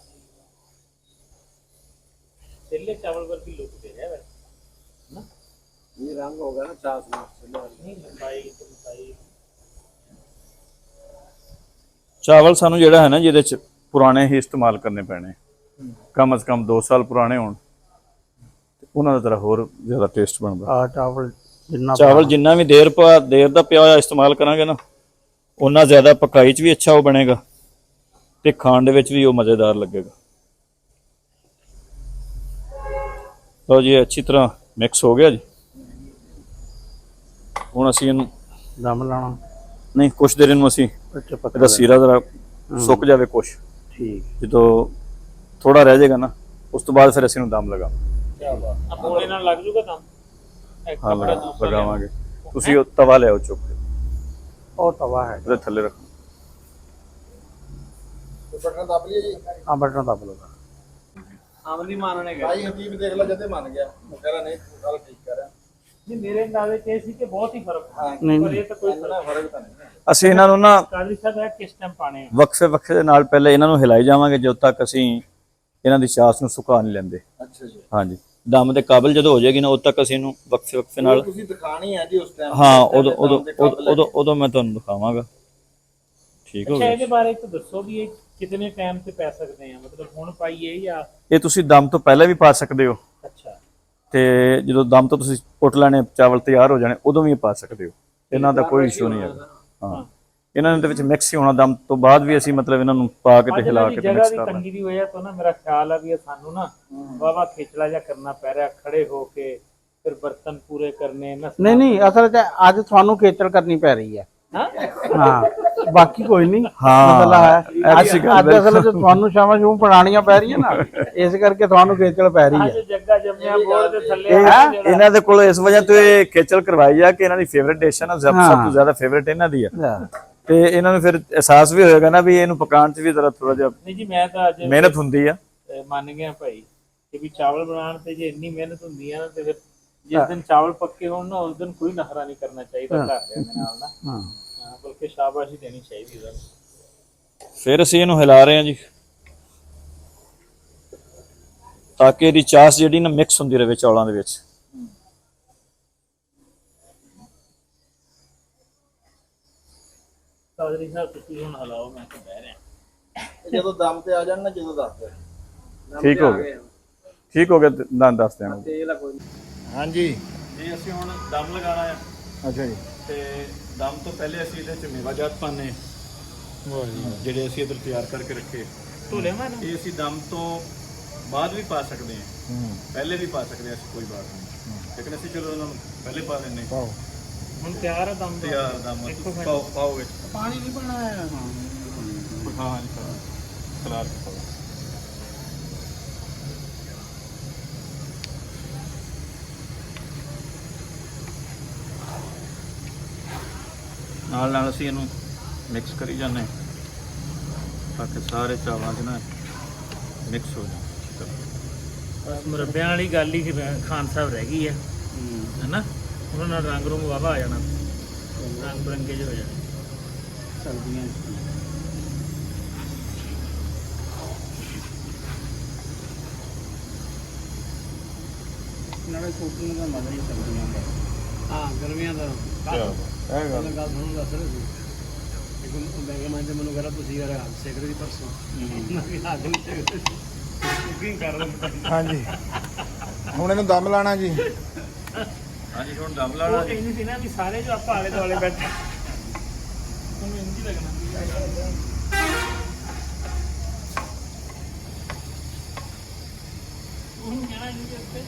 ਛਿੱਲੇ ਚਾਵਲ ਵਰਗੀ ਲੁੱਕ ਦੇ ਰਿਹਾ ਹੈ ਨਾ। ਇਹ ਰੰਗ ਹੋ ਗਿਆ ਨਾ ਚਾਸ ਨਾਲ। ਨਹੀਂ ਲੰਬਾਈ ਤੇ ਮੋਟਾਈ। ਚਾਵਲ ਸਾਨੂੰ ਜਿਹੜਾ ਹੈ ਨਾ ਜਿਹਦੇ ਚ ਪੁਰਾਣੇ ਹੀ ਇਸਤੇਮਾਲ ਕਰਨੇ ਪੈਣੇ, ਕਮ ਸੇ ਕਮ 2 ਸਾਲ ਪੁਰਾਣੇ ਹੋਣ, ਉਹਨਾਂ ਦਾ ਤਰ੍ਹਾਂ ਹੋਰ ਜ਼ਿਆਦਾ ਟੇਸਟ ਬਣਦਾ। ਆ ਚਾਵਲ ਜਿੰਨਾ ਵੀ ਦੇਰ ਦਾ ਪਿਆ ਹੋਇਆ ਇਸਤੇਮਾਲ ਕਰਾਂਗੇ ਨਾ, ਉਹਨਾਂ ਜ਼ਿਆਦਾ ਪਕਾਈ ਚ ਵੀ ਅੱਛਾ ਉਹ ਬਣੇਗਾ ਤੇ ਖਾਣ ਦੇ ਵਿੱਚ ਵੀ ਉਹ ਮਜ਼ੇਦਾਰ ਲੱਗੇਗਾ। ਲਓ ਜੀ, ਅੱਛੀ ਤਰ੍ਹਾਂ ਮਿਕਸ ਹੋ ਗਿਆ ਜੀ। ਹੁਣ ਅਸੀਂ ਇਹਨੂੰ ਦਮ ਲਾਣਾ। ਨਹੀਂ, ਕੁਛ ਦੇਰ ਇਹਨੂੰ ਅਸੀਂ ਇਹਦਾ ਸੀਰਾ ਜ਼ਰਾ ਸੁੱਕ ਜਾਵੇ ਕੁਛ, ਠੀਕ। ਜਦੋਂ ਥੋੜਾ ਰਹਿ ਜਾਏਗਾ ਨਾ, ਉਸ ਤੋਂ ਬਾਅਦ ਫਿਰ ਅਸੀਂ ਇਹਨੂੰ ਦਮ ਲਗਾਵਾਂਗੇ। ਆਪਣੇ ਨਾਲ ਲੱਗ ਜੂਗਾ ਤਾਂ ਹਾਂ, ਲਗਾਵਾਂਗੇ। ਤੁਸੀਂ ਉਹ ਤਵਾ ਲਿਆਓ ਚੁੱਕ ਕੇ, ਉਹ ਤਵਾ ਹੈ ਉਹਦੇ ਥੱਲੇ ਰੱਖੋ। ਬਟਨ ਦੱਬ ਲਿਆ ਜੀ। ਆ ਬਟਨ ਦੱਬ ਲਓ। ਆਮਦੀ ਮਾਨ ਨੇ ਭਾਈ ਹਕੀਮ ਦੇਖ ਲਾ, ਜਦੇ ਮੰਨ ਗਿਆ, ਉਹ ਕਹਿੰਦਾ ਨਹੀਂ ਗੱਲ ਠੀਕ ਕਰ ਰਿਹਾ। ਨਹੀਂ, ਮੇਰੇ ਅੰਦਾਜ਼ੇ ਚ ਇਹ ਸੀ ਕਿ ਬਹੁਤ ਹੀ ਫਰਕ ਹੈ, ਨਹੀਂ ਪਰ ਇਹ ਤਾਂ ਕੋਈ ਫਰਕ ਤਾਂ ਨਹੀਂ। ਅਸੀਂ ਇਹਨਾਂ ਨੂੰ ਨਾ ਕਾਦਰੀ ਸਾਹਿਬ ਇਹ ਕਿਸ ਟਾਈਮ ਪਾਣੇ ਆ? ਵਕਫੇ ਦੇ ਨਾਲ ਪਹਿਲੇ ਇਹਨਾਂ ਨੂੰ ਹਿਲਾਈ ਜਾਵਾਂਗੇ ਜਦੋਂ ਤੱਕ ਅਸੀਂ ਇਹਨਾਂ ਦੀ ਚਾਸ ਨੂੰ ਸੁਕਾ ਨਹੀਂ ਲੈਂਦੇ। ਅੱਛਾ ਜੀ, ਹਾਂਜੀ, ਦਮ ਦੇ ਕਾਬਲ ਜਦੋਂ ਹੋ ਜਾਏਗੀ ਨਾ, ਉਦੋਂ ਤੱਕ ਅਸੀਂ ਇਹਨੂੰ ਵਕਫੇ ਨਾਲ। ਤੁਸੀਂ ਦਿਖਾਣੀ ਹੈ ਜੀ ਉਸ ਟਾਈਮ। ਹਾਂ, ਉਦੋਂ ਮੈਂ ਤੁਹਾਨੂੰ ਦਿਖਾਵਾਂਗਾ। ਠੀਕ ਹੋ ਅੱਛਾ ਗਿਆ। ਇਹਦੇ ਬਾਰੇ ਇੱਕ ਦੱਸੋ ਵੀ ਇਹ ਕਿਤਨੇ ਟਾਈਮ ਤੇ ਪੈ ਸਕਦੇ ਆ, ਮਤਲਬ ਹੁਣ ਪਾਈਏ ਜਾਂ ਇਹ ਤੁਸੀਂ ਦਮ ਤੋਂ ਪਹਿਲਾਂ ਵੀ ਪਾ ਸਕਦੇ ਹੋ, ਅੱਛਾ ਤੇ ਜਦੋਂ ਦਮ ਤੋਂ ਤੁਸੀਂ ਪੁੱਟ ਲੈਣੇ, ਚਾਵਲ ਤਿਆਰ ਹੋ ਜਾਣੇ, ਉਦੋਂ ਵੀ ਪਾ ਸਕਦੇ ਹੋ। ਇਹਨਾਂ ਦਾ ਕੋਈ ਇਸ਼ੂ ਨਹੀਂ ਹੈਗਾ। ਹਾਂ, ਇਹਨਾਂ ਦੇ ਵਿੱਚ ਮਿਕਸ ਹੀ ਹੋਣਾ। ਦਮ ਤੋਂ ਬਾਅਦ ਵੀ ਅਸੀਂ ਮਤਲਬ ਇਹਨਾਂ ਨੂੰ ਪਾ ਕੇ ਤੇ ਹਿਲਾ ਕੇ ਤੇ ਜਗ੍ਹਾ ਮਿਕਸ ਦੀ ਕਰ ਲੈਣਾ। ਤੰਗੀ ਦੀ ਵਜ੍ਹਾ ਤੋਂ ਨਾ ਮੇਰਾ ਖਿਆਲ ਆ ਵੀ ਇਹ ਸਾਨੂੰ ਨਾ ਵਾਵਾ ਖੇਚਲਾ ਜਿਹਾ ਕਰਨਾ ਪੈ ਰਿਹਾ, ਖੜੇ ਹੋ ਕੇ ਫਿਰ ਬਰਤਨ ਪੂਰੇ ਕਰਨੇ ਨਾ। ਨਹੀਂ ਅਸਲ 'ਚ ਅੱਜ ਤੁਹਾਨੂੰ ਖੇਚਲ ਕਰਨੀ ਪੈ ਰਹੀ ਹੈ। ਹਾਂ, ਬਾਕੀ ਕੋਈ ਨਹੀਂ ਮਸਲਾ ਹੈ। ਅੱਜ ਅਸਲ 'ਚ ਤੁਹਾਨੂੰ ਸ਼ਾਮਾਂ ਸ਼ੂਮ ਬਣਾਉਣੀਆਂ ਪੈ ਰਹੀਆਂ ਨਾ, ਇਸ ਕਰਕੇ ਤੁਹਾਨੂੰ ਖੇਚਲ ਪੈ ਰਹੀ ਹੈ। ਜੱਗਾ ਜੰਮਿਆ ਬੋਰ ਦੇ ਥੱਲੇ ਇਹਨਾਂ ਦੇ ਕੋਲ ਇਸ ਵਜ੍ਹਾ ਤੋਂ ਇਹ ਖੇਚਲ ਕਰਵਾਈ ਆ ਕਿ ਇਹਨਾਂ ਦੀ ਫੇਵਰਿਟ ਡਿਸ਼ ਹੈ ਨਾ, ਸਭ ਤੋਂ ਜ਼ਿਆਦਾ ਫੇਵਰਿਟ ਇਹਨਾਂ ਦੀ ਆ। ਤੇ ਇਹਨਾਂ ਨੂੰ ਫਿਰ ਅਹਿਸਾਸ ਵੀ ਹੋਏਗਾ ਨਾ ਵੀ ਇਹਨੂੰ ਪਕਾਉਣ 'ਚ ਵੀ ਜ਼ਰਾ ਥੋੜਾ ਜਿਹਾ ਨਹੀਂ ਜੀ, ਮੈਂ ਤਾਂ ਅੱਜ ਮਿਹਨਤ ਹੁੰਦੀ ਆ। ਮੰਨ ਗਿਆ ਭਾਈ ਕਿ ਵੀ ਚਾਵਲ ਬਣਾਉਣ ਤੇ ਜੇ ਇੰਨੀ ਮਿਹਨਤ ਹੁੰਦੀ ਆ ਨਾ, ਤੇ ਫਿਰ ਜਿਸ ਦਿਨ ਚਾਵਲ ਪੱਕੇ ਹੋਣ ਨਾ ਉਸ ਦਿਨ ਕੋਈ ਨਖਰਾ ਨਹੀਂ ਕਰਨਾ ਚਾਹੀਦਾ ਘਰਦਿਆਂ ਦੇ ਨਾਲ ਨਾ। ਹਾਂ, ਬਲਕਿ ਸ਼ਾਬਾਸ਼ੀ ਦੇਣੀ ਚਾਹੀਦੀ ਹੈ। ਫਿਰ ਅਸੀਂ ਇਹਨੂੰ ਹਿਲਾ ਰਹੇ ਹਾਂ ਜੀ, ਤਾਂ ਕਿ ਇਹਦੀ ਚਾਸ ਜਿਹੜੀ ਨਾ ਮਿਕਸ ਹੁੰਦੀ ਰਹੇ ਚੌਲਾਂ ਦੇ ਵਿੱਚ। ਸਾਜਰੀ ਸਾਹਿਬ ਤੁਸੀਂ ਹੁਣ ਹਲਾਓ, ਮੈਂ ਤਾਂ ਬਹਿ ਰਿਹਾ। ਜਦੋਂ ਦਮ ਤੇ ਆ ਜਾਣ ਨਾ, ਜਦੋਂ ਦੱਸ ਦੇ। ਠੀਕ ਹੋ ਗਿਆ, ਠੀਕ ਹੋ ਗਿਆ, ਦੱਸ ਦਿਆਂਗੇ। ਤੇਲ ਕੋਈ ਹਾਂਜੀ ਜੀ ਅਸੀਂ ਹੁਣ ਦਮ ਲਗਾਉਣਾ ਆ। ਅੱਛਾ ਜੀ। ਤੇ ਦਮ ਤੋਂ ਪਹਿਲੇ ਅਸੀਂ ਇਹਦੇ ਚ ਮੇਵਾ ਜਾਤ ਪਾਣੇ, ਜਿਹੜੇ ਅਸੀਂ ਇਧਰ ਤਿਆਰ ਕਰਕੇ ਰੱਖੇ। ਢੋਲੇ ਮੈਂ ਇਹ ਅਸੀਂ ਦਮ ਤੋਂ ਬਾਅਦ ਵੀ ਪਾ ਸਕਦੇ ਹਾਂ, ਪਹਿਲੇ ਵੀ ਪਾ ਸਕਦੇ ਹਾਂ, ਅਸੀਂ ਕੋਈ ਬਾਤ ਨਹੀਂ। ਲੇਕਿਨ ਅਸੀਂ ਚਲੋ ਉਹਨਾਂ ਨੂੰ ਪਹਿਲੇ ਪਾ ਦਿੰਦੇ ਹਾਂ। ਹੁਣ ਤਿਆਰ ਹੈ ਦਮ ਤਿਆਰ ਦਮ ਪਾਓ ਵਿੱਚ ਪਾਣੀ ਨਹੀਂ ਪਾਣਾ ਹੈ। ਹਾਂ ਜੀ, ਸਲਾਦ ਪਾਓ। ਨਾਲ ਅਸੀਂ ਇਹਨੂੰ ਮਿਕਸ ਕਰੀ ਜਾਂਦੇ ਤਾਂ ਕਿ ਸਾਰੇ ਚਾਵਲਾਂ 'ਚ ਨਾ ਮਿਕਸ ਹੋ ਜਾਣ। ਬਸ ਮੁਰੱਬਿਆਂ ਵਾਲੀ ਗੱਲ ਹੀ ਖਾਨ ਸਾਹਿਬ ਰਹਿ ਗਈ ਹੈ ਹੈਨਾ। ਉਹਨਾਂ ਨਾਲ ਰੰਗ ਰੂੰਗ ਵਾਵਾ ਆ ਜਾਣਾ, ਰੰਗ ਬਰੰਗੇ ਜਿਹੇ ਹੋ ਜਾਣੇ ਸਬਜ਼ੀਆਂ। ਨਾਲੇ ਕੁਕਿੰਗ ਦਾ ਮਜ਼ਾ ਹੀ ਸਬਜ਼ੀਆਂ ਦਾ। ਹਾਂ, ਗਰਮੀਆਂ ਦਾ ਇਹ ਗੱਲ ਗੱਲ ਤੁਹਾਨੂੰ ਦੱਸ ਰਹੇ ਸੀ। ਇੱਕ ਬੈਂਕ ਮਾਂ ਮੈਨੂੰ ਕਹਿੰਦਾ ਤੁਸੀਂ ਯਾਰ ਹੱਥ ਸੇਕ ਰਹੇ ਸੀ ਪਰਸੋਂ। ਮੈਂ ਵੀ ਹੱਥ ਨਹੀਂ ਸੇਕ ਰਹੇ ਸੀ, ਕੁਕਿੰਗ ਕਰ ਰਹੇ ਸੀ। ਹਾਂਜੀ, ਹੁਣ ਇਹਨੂੰ ਦਮ ਲਾਣਾ ਜੀ। ਹਾਂਜੀ, ਹੁਣ ਦਮ ਲਾਣਾ ਉਹ ਕਹਿੰਦੀ ਸੀ ਨਾ ਵੀ ਸਾਰੇ ਜੋ ਆਪਾਂ ਆਲੇ ਦੁਆਲੇ ਬੈਠੇ ਤੁਹਾਨੂੰ ਇੰਝ ਹੀ ਲੱਗਣਾ। ਉਹ ਕਹਿਣਾ ਜੀ ਉੱਤੇ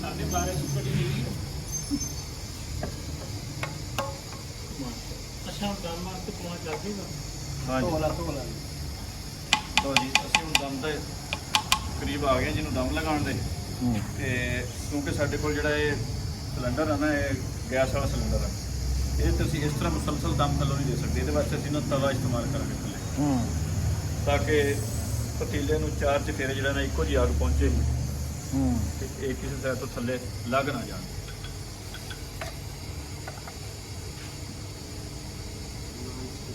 ਸਾਡੇ ਬਾਰੇ ਚ ਬੜੀ ਨਹੀਂ। ਅੱਛਾ, ਹੁਣ ਕੰਮ ਵਾਸਤੇ ਪਹੁੰਚ ਲੱਗ ਜੂਗਾ। ਹਾਂਜੀ ਢੋਲਾ ਲਓ ਜੀ, ਅਸੀਂ ਹੁਣ ਦਮ ਦੇ ਕਰੀਬ ਆ ਗਏ ਜਿਹਨੂੰ ਦਮ ਲਗਾਉਣ ਦੇ। ਤੇ ਕਿਉਂਕਿ ਸਾਡੇ ਕੋਲ ਜਿਹੜਾ ਇਹ ਸਿਲੰਡਰ ਆ ਨਾ, ਇਹ ਗੈਸ ਵਾਲਾ ਸਿਲੰਡਰ ਆ, ਇਹ ਤੁਸੀਂ ਇਸ ਤਰ੍ਹਾਂ ਮੁਸਲਸਲ ਦਮ ਥੱਲੋਂ ਨਹੀਂ ਦੇ ਸਕਦੇ। ਇਹਦੇ ਵਾਸਤੇ ਅਸੀਂ ਨਾ ਤਵਾ ਇਸਤੇਮਾਲ ਕਰਾਂਗੇ ਥੱਲੇ, ਤਾਂ ਕਿ ਪਤੀਲੇ ਨੂੰ ਚਾਰ ਚਫੇਰੇ ਜਿਹੜਾ ਨਾ ਇੱਕੋ ਜਿਹੀ ਅੱਗ ਪਹੁੰਚੇ ਤੇ ਇਹ ਕਿਸੇ ਤਰ੍ਹਾਂ ਤੋਂ ਥੱਲੇ ਲੱਗ ਨਾ ਜਾਣ।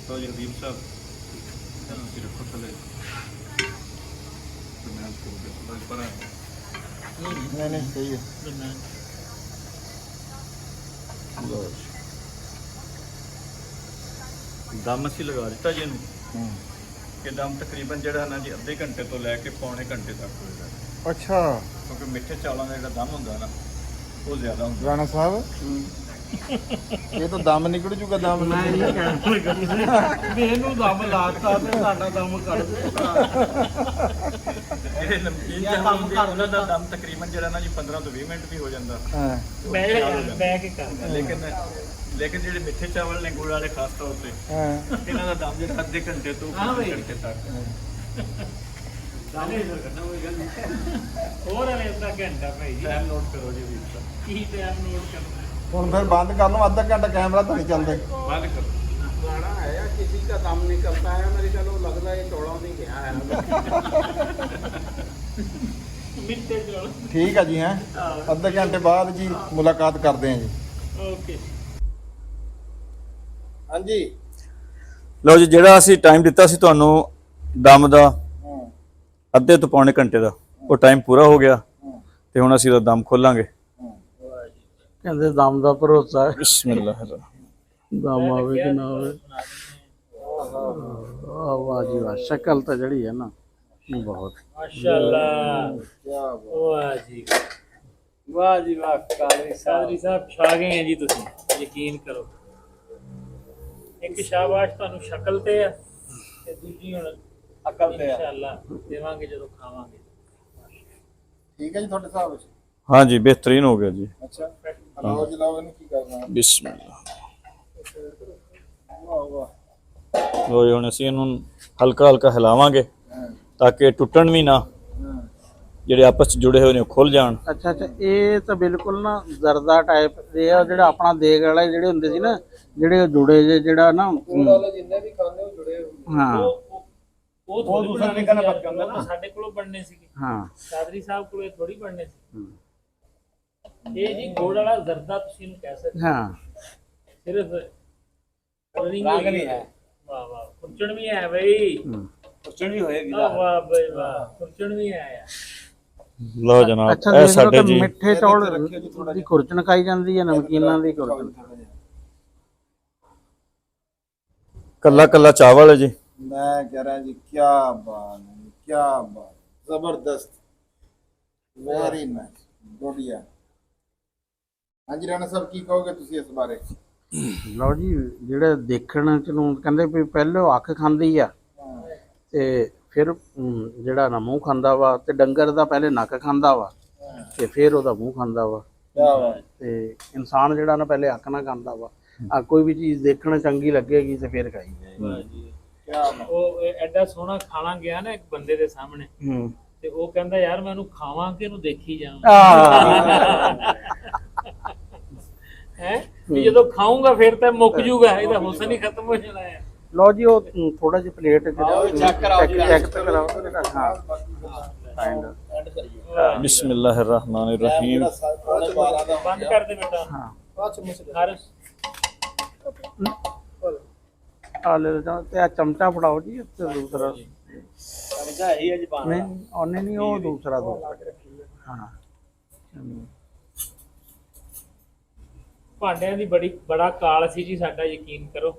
ਤਾਂ ਜਗਦੀਪ ਸਾਹਿਬ ਇਹਨਾਂ ਨੂੰ ਰੱਖੋ ਥੱਲੇ, ਤੇ ਮੈਂ ਥੋੜਾ ਪਰ ਨਹੀਂ ਸਹੀ ਹੈ। ਦਮ ਅਸੀਂ ਲਗਾ ਦਿੱਤਾ ਜੀ ਇਹਨੂੰ। ਇਹ ਦਮ ਤਕਰੀਬਨ ਜਿਹੜਾ ਨਾ ਜੀ ਅੱਧੇ ਘੰਟੇ ਤੋਂ ਲੈ ਕੇ ਪੌਣੇ ਘੰਟੇ ਤੱਕ ਹੋਏਗਾ, ਅੱਛਾ ਕਿਉਂਕਿ ਮਿੱਠੇ ਚਾਵਲਾਂ ਦਾ ਜਿਹੜਾ ਦਮ ਹੁੰਦਾ ਨਾ ਉਹ ਜ਼ਿਆਦਾ ਹੁੰਦਾ। ਰਾਣਾ ਸਾਹਿਬ, ਇਹ ਤਾਂ ਦਮ ਨਿਕਲ ਜੂਗਾ। ਦਮ ਮੈਂ ਇਹ ਕਹਿਣ ਲੱਗਾ ਵੀ ਇਹਨੂੰ ਦਮ ਲਾਤਾ ਤੇ ਸਾਡਾ ਦਮ ਕੱਢ ਦੇ। ਜਿਹੜੇ ਨਮਕੀਨ ਚਾਵਲ ਹੁੰਦੇ ਆ, ਉਹਨਾਂ ਦਾ ਦਮ ਤਕਰੀਬਨ ਜਿਹੜਾ ਨਾ ਜੀ 15 ਤੋਂ 20 ਮਿੰਟ ਵੀ ਹੋ ਜਾਂਦਾ। ਹਾਂ, ਬਹਿ ਕੇ ਕਰ। ਲੇਕਿਨ ਜਿਹੜੇ ਮਿੱਠੇ ਚਾਵਲ ਨੇ ਗੁੜ ਵਾਲੇ ਖਾਸ ਤੌਰ ਤੇ, ਹਾਂ। ਇਹਨਾਂ ਦਾ ਦਮ ਜਿਹੜਾ ਅੱਧੇ ਘੰਟੇ ਤੋਂ ਪੌਣੇ ਘੰਟੇ ਤੱਕ। ਹੋਰ ਹਲੇ ਅੱਧਾ ਘੰਟਾ ਭਾਈ ਜੀ। ਟਾਈਮ ਨੋਟ ਕਰੋ ਜੀ ਵੀਰ ਸਾਹਿਬ, ਕੀ ਟਾਈਮ ਨੋਟ ਕਰਨਾ? ਹੁਣ ਫਿਰ ਬੰਦ ਕਰ ਲਓ, ਅੱਧਾ ਘੰਟਾ ਕੈਮਰਾ ਤਾਂ ਨਹੀਂ ਚੱਲਦੇ। ਬੰਦ ਕਰੋ। गाना है या किसी का दम निकलता है, मेरे ख्याल वो लगता है चौड़ा नहीं गया है। ਮਿੱਠੇ ਚੌਲ। ਠੀਕ ਆ ਜੀ, ਹੈ ਅੱਧੇ ਘੰਟੇ ਬਾਅਦ ਜੀ ਮੁਲਾਕਾਤ ਕਰਦੇ ਹਾਂ ਜੀ। ਓਕੇ। ਹਾਂਜੀ, ਲਓ ਜੀ, ਜਿਹੜਾ ਅਸੀਂ ਟਾਈਮ ਦਿੱਤਾ ਸੀ ਤੁਹਾਨੂੰ ਦਮ ਦਾ ਅੱਧੇ ਤੋਂ ਪੌਣੇ ਘੰਟੇ ਦਾ, ਉਹ ਟਾਈਮ ਪੂਰਾ ਹੋ ਗਿਆ ਤੇ ਹੁਣ ਅਸੀਂ ਉਹਦਾ ਦਮ ਖੋਲਾਂਗੇ। ਕਹਿੰਦੇ ਦਮ ਦਾ ਭਰੋਸਾ ਹੈ, ਬਿਸਮਿਲ੍ਲਾਹ। ਦਮ ਆਵੇ ਕਿ ਨਾ ਆਵੇ। ਵਾਹ ਜੀ ਵਾਹ, ਸ਼ਕਲ ਤਾਂ ਜਿਹੜੀ ਹੈ ਨਾ ਬਹੁਤ ਮਾਸ਼ਾਅੱਲਾ, ਕੀ ਬਾਤ। ਵਾਹ ਜੀ ਵਾਹ ਜੀ ਵਾਹ। ਕਾਦਰੀ ਸਾਹਿਬ ਛਾ ਗਏ ਹੈ ਜੀ, ਤੁਸੀਂ ਯਕੀਨ ਕਰੋ। ਇੱਕ ਸ਼ਾਬਾਸ਼ ਤੁਹਾਨੂੰ ਸ਼ਕਲ ਤੇ ਆ, ਤੇ ਦੂਜੀ ਹੁਣ ਅਕਲ ਤੇ ਇਨਸ਼ਾਅੱਲਾ ਦੇਵਾਂਗੇ ਜਦੋਂ ਖਾਵਾਂਗੇ। ਠੀਕ ਹੈ ਜੀ ਤੁਹਾਡੇ ਹਿਸਾਬ ਵਿੱਚ? हाँ जी बेहतरीन हो गया जी। ਅੱਛਾ ਹਲਾਓ ਜਲਾਓ ਇਹਨੂੰ ਕੀ ਕਰਨਾ? बिस्मिल्लाह। ਵਾਹ ਵਾਹ। ਲੋ ਜੀ ਹੁਣ ਅਸੀਂ ਇਹਨੂੰ ਹਲਕਾ ਹਲਕਾ ਹਿਲਾਵਾਂਗੇ ਤਾਂ ਕਿ ਟੁੱਟਣ ਵੀ ਨਾ, ਜਿਹੜੇ ਆਪਸ ਚ ਜੁੜੇ ਹੋਏ ਨੇ ਉਹ ਖੁੱਲ ਜਾਣ। ਅੱਛਾ ਅੱਛਾ, ਇਹ ਤਾਂ ਬਿਲਕੁਲ ਨਾ ਜ਼ਰਦਾ ਟਾਈਪ ਦੇ ਆ, ਜਿਹੜਾ ਆਪਣਾ ਦੇਗ ਵਾਲੇ ਜਿਹੜੇ ਹੁੰਦੇ ਸੀ ਨਾ, ਜਿਹੜੇ ਜੁੜੇ ਜੇ, ਜਿਹੜਾ ਨਾ ਜਿੰਨੇ ਵੀ ਖਾਣੇ ਉਹ ਜੁੜੇ ਹੋਏ। ਹਾਂ ਉਹ ਦੂਸਰਾ ਨਿਕਲਣਾ ਪੱਕਾ ਹੁੰਦਾ ਨਾ, ਸਾਡੇ ਕੋਲੋਂ ਬਣਨੇ ਸੀਗੇ। ਹਾਂ ਕਾਦਰੀ ਸਾਹਿਬ ਕੋਲੇ ਥੋੜੀ ਬਣਨੇ ਸੀ। ਇਹ ਜੀ ਗੁੜ ਵਾਲਾ ਜ਼ਰਦਾ ਤੁਸੀਂ ਇਹਨੂੰ ਕਹਿ ਸਕਦੇ ਹਾਂ ਸਿਰਫ ਕਲਰਿੰਗ ਨਹੀਂ ਹੈ। ਵਾਹ ਵਾਹ, ਖੁਰਚਣ ਵੀ ਹੈ ਬਈ, ਖੁਰਚਣ ਵੀ ਹੋਏਗੀ। ਵਾਹ ਬਈ ਵਾਹ, ਖੁਰਚਣ ਵੀ ਹੈ ਯਾਰ। ਲਓ ਜਨਾਬ ਅੱਛਾ, ਇਹ ਦੇਖ ਲਓ ਸਾਡੇ ਕਿ ਜੀ ਮਿੱਠੇ ਚੌਲ ਦੀ ਖੁਰਚਣ ਖਾਈ ਜਾਂਦੀ ਹੈ, ਨਮਕੀਨਾਂ ਦੀ ਖੁਰਚਣ। ਕੱਲਾ ਕੱਲਾ ਚਾਵਲ ਹੈ ਜੀ। ਮੈਂ ਕਹ ਰਿਹਾ ਜੀ ਕੀ ਬਾਤ ਹੈ, ਕੀ ਬਾਤ, ਜ਼ਬਰਦਸਤ, ਵੈਰੀ ਨਾਈਸ, ਵਧੀਆ। ਹਾਂਜੀ ਰਾਣਾ ਸਾਹਿਬ ਕੀ ਕਹੋਗੇ ਤੁਸੀਂ ਇਸ ਬਾਰੇ? ਲਓ ਜੀ, ਜਿਹੜੇ ਦੇਖਣ ਚ ਨੂੰ ਕਹਿੰਦੇ ਵੀ ਪਹਿਲਾਂ ਅੱਖ ਖਾਂਦੀ ਆ ਤੇ ਫਿਰ ਜਿਹੜਾ ਨਾ ਮੂੰਹ ਖਾਂਦਾ ਵਾ, ਤੇ ਡੰਗਰ ਦਾ ਪਹਿਲੇ ਨੱਕ ਖਾਂਦਾ ਵਾ ਤੇ ਫਿਰ ਉਹਦਾ ਮੂੰਹ ਖਾਂਦਾ ਵਾ, ਕੀ ਬਾਤ। ਤੇ ਇਨਸਾਨ ਜਿਹੜਾ ਨਾ ਪਹਿਲੇ ਅੱਖ ਨਾਲ ਖਾਂਦਾ ਵਾ। ਆ ਕੋਈ ਵੀ ਚੀਜ਼ ਦੇਖਣ ਚੰਗੀ ਲੱਗੇਗੀ ਤੇ ਫਿਰ ਖਾਈ ਜਾਏਗੀ। ਉਹ ਐਡਾ ਸੋਹਣਾ ਖਾਣਾ ਗਿਆ ਨਾ ਇੱਕ ਬੰਦੇ ਦੇ ਸਾਹਮਣੇ, ਤੇ ਉਹ ਕਹਿੰਦਾ ਯਾਰ ਮੈਂ ਇਹਨੂੰ ਖਾਵਾਂ ਕਿ ਇਹਨੂੰ ਦੇਖੀ ਜਾਵਾਂ। ਹੈ ਵੀ ਜਦੋਂ ਖਾਊਂਗਾ ਫਿਰ ਤਾਂ ਮੁੱਕ ਜੂਗਾ, ਇਹਦਾ ਹੁਸਨ ਹੀ ਖਤਮ ਹੋ ਜਾਣਾ ਹੈ। ਲਓ ਜੀ, ਉਹ ਥੋੜਾ ਜਿਹਾ ਪਲੇਟ ਚੈੱਕ ਕਰਾਓ ਹਾਂ। ਬਿਸਮਿल्लाहिर्रहमानिर्रहीम। ਬੰਦ ਕਰ ਦੇ ਬੇਟਾ। ਹਰ ਆ ਲੈ ਜਾਓ, ਤੇ ਆ ਚਮਚਾ ਫੜਾਓ ਜੀ, ਤੇ ਦੂਸਰਾ ਸਮਝਾ ਹੀ ਅੱਜ ਬਾਣ ਨਹੀਂ ਉਹਨੇ ਨਹੀਂ, ਉਹ ਦੂਸਰਾ ਦੋ। ਹਾਂ ਭਾਂਡਿਆਂ ਦੀ ਬੜਾ ਕਾਲ ਸੀ ਜੀ ਸਾਡਾ, ਯਕੀਨ ਕਰੋ।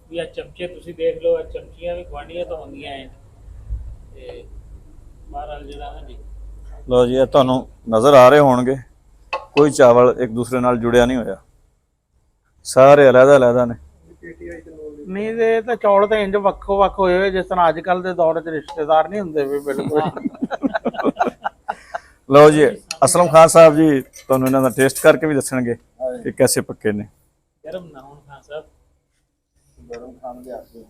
ਵੀ ਆ ਚਮਚੇ ਤੁਸੀਂ ਦੇਖ ਲਓ, ਆ ਚਮਚੀਆਂ ਵੀ ਗੁਆਂਢੀਆਂ ਤੋਂ ਮੰਗੀਆਂ ਐ, ਤੇ ਬਾਹਰ ਜਿਹੜਾ ਨਾ ਜੀ। ਲਓ ਜੀ ਇਹ ਤੁਹਾਨੂੰ ਨਜ਼ਰ ਆ ਰਹੇ ਹੋਣਗੇ, ਕੋਈ ਚਾਵਲ ਇੱਕ ਦੂਸਰੇ ਨਾਲ ਜੁੜਿਆ ਨਹੀਂ ਹੋਇਆ, ਸਾਰੇ ਅਲੱਗ ਅਲੱਗ ਨੇ। ਨਹੀਂ ਤੇ ਇਹ ਤਾਂ ਚੌਲ ਤਾਂ ਇੰਜ ਵੱਖੋ ਵੱਖ ਹੋਏ ਹੋਏ, ਜਿਸ ਤਰ੍ਹਾਂ ਅੱਜ ਕੱਲ ਦੇ ਦੌਰ 'ਚ ਰਿਸ਼ਤੇਦਾਰ ਨਹੀਂ ਹੁੰਦੇ ਵੀ ਬਿਲਕੁਲ। ਲਓ ਜੀ ਅਸਲਮ ਖਾਨ ਸਾਹਿਬ ਜੀ ਤੁਹਾਨੂੰ ਇਹਨਾਂ ਦਾ ਟੇਸਟ ਕਰਕੇ ਵੀ ਦੱਸਣਗੇ ਕਿ कैसे पक्के ने। ਗਰਮ ਨਾ ਹੋਣ ਖਾਨ ਸਾਹਿਬ, ਗਰਮ ਖਾਣ ਦੇ ਆਤੇ।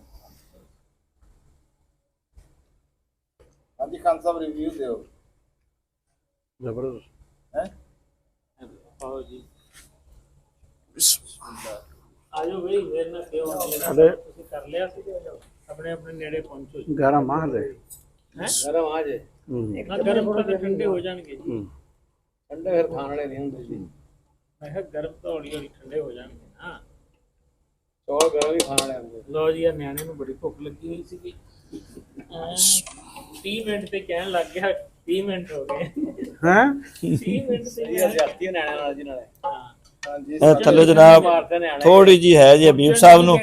ਹਾਂਜੀ ਖਾਨ ਸਾਹਿਬ ਰਿਵਿਊ ਦਿਓ। ਜ਼ਬਰਦਸਤ ਹੈ ਆਓ ਜੀ, ਆਜੋ ਬਈ, ਮੇਰੇ ਨਾਲ ਕਿਉਂ ਅਰੇ ਤੁਸੀਂ ਕਰ ਲਿਆ ਸੀ, ਆਪਣੇ ਆਪਣੇ ਨੇੜੇ ਪਹੁੰਚੋ ਜੀ। ਗਰਮ ਆ ਹਲੇ। ਗਰਮ ਆ ਜੇ, ਨਾ ਗਰਮ ਤਾਂ ਠੰਡੇ ਹੋ ਜਾਣਗੇ ਜੀ, ਠੰਡੇ ਫਿਰ ਖਾਣ ਵਾਲੇ ਨਹੀਂ ਹੁੰਦੇ ਜੀ। ਮੈਂ ਕਿਹਾ ਗਰਮ ਤਾਂ ਹੌਲੀ ਹੌਲੀ ਠੰਡੇ ਹੋ ਜਾਣਗੇ ਨਾ। ਚੌਲ ਗਰਮ ਹੀ ਖਾਣ ਵਾਲੇ ਹੁੰਦੇ। ਲੋ ਜੀ, ਆ ਨਿਆਣੇ ਨੂੰ ਬੜੀ ਭੁੱਖ ਲੱਗੀ ਹੋਈ ਸੀਗੀ। 30 ਮਿੰਟ ਤੇ ਕਹਿਣ ਲੱਗ ਗਿਆ, 30 ਮਿੰਟ ਹੋ ਗਏ। ਹੈ 30 ਮਿੰਟ ਤੇ ਜਾਤੀ ਨਿਆਣਿਆਂ ਨਾਲ ਜੀ ਨਾਲੇ। ਹਾਂ, ਹਾਂਜੀ ਥੱਲੇ ਜਨਾਬ ਥੋੜੀ ਜੀ ਹੈ ਜੀ ਹਬੀਬ ਸਾਹਿਬ ਨੂੰ,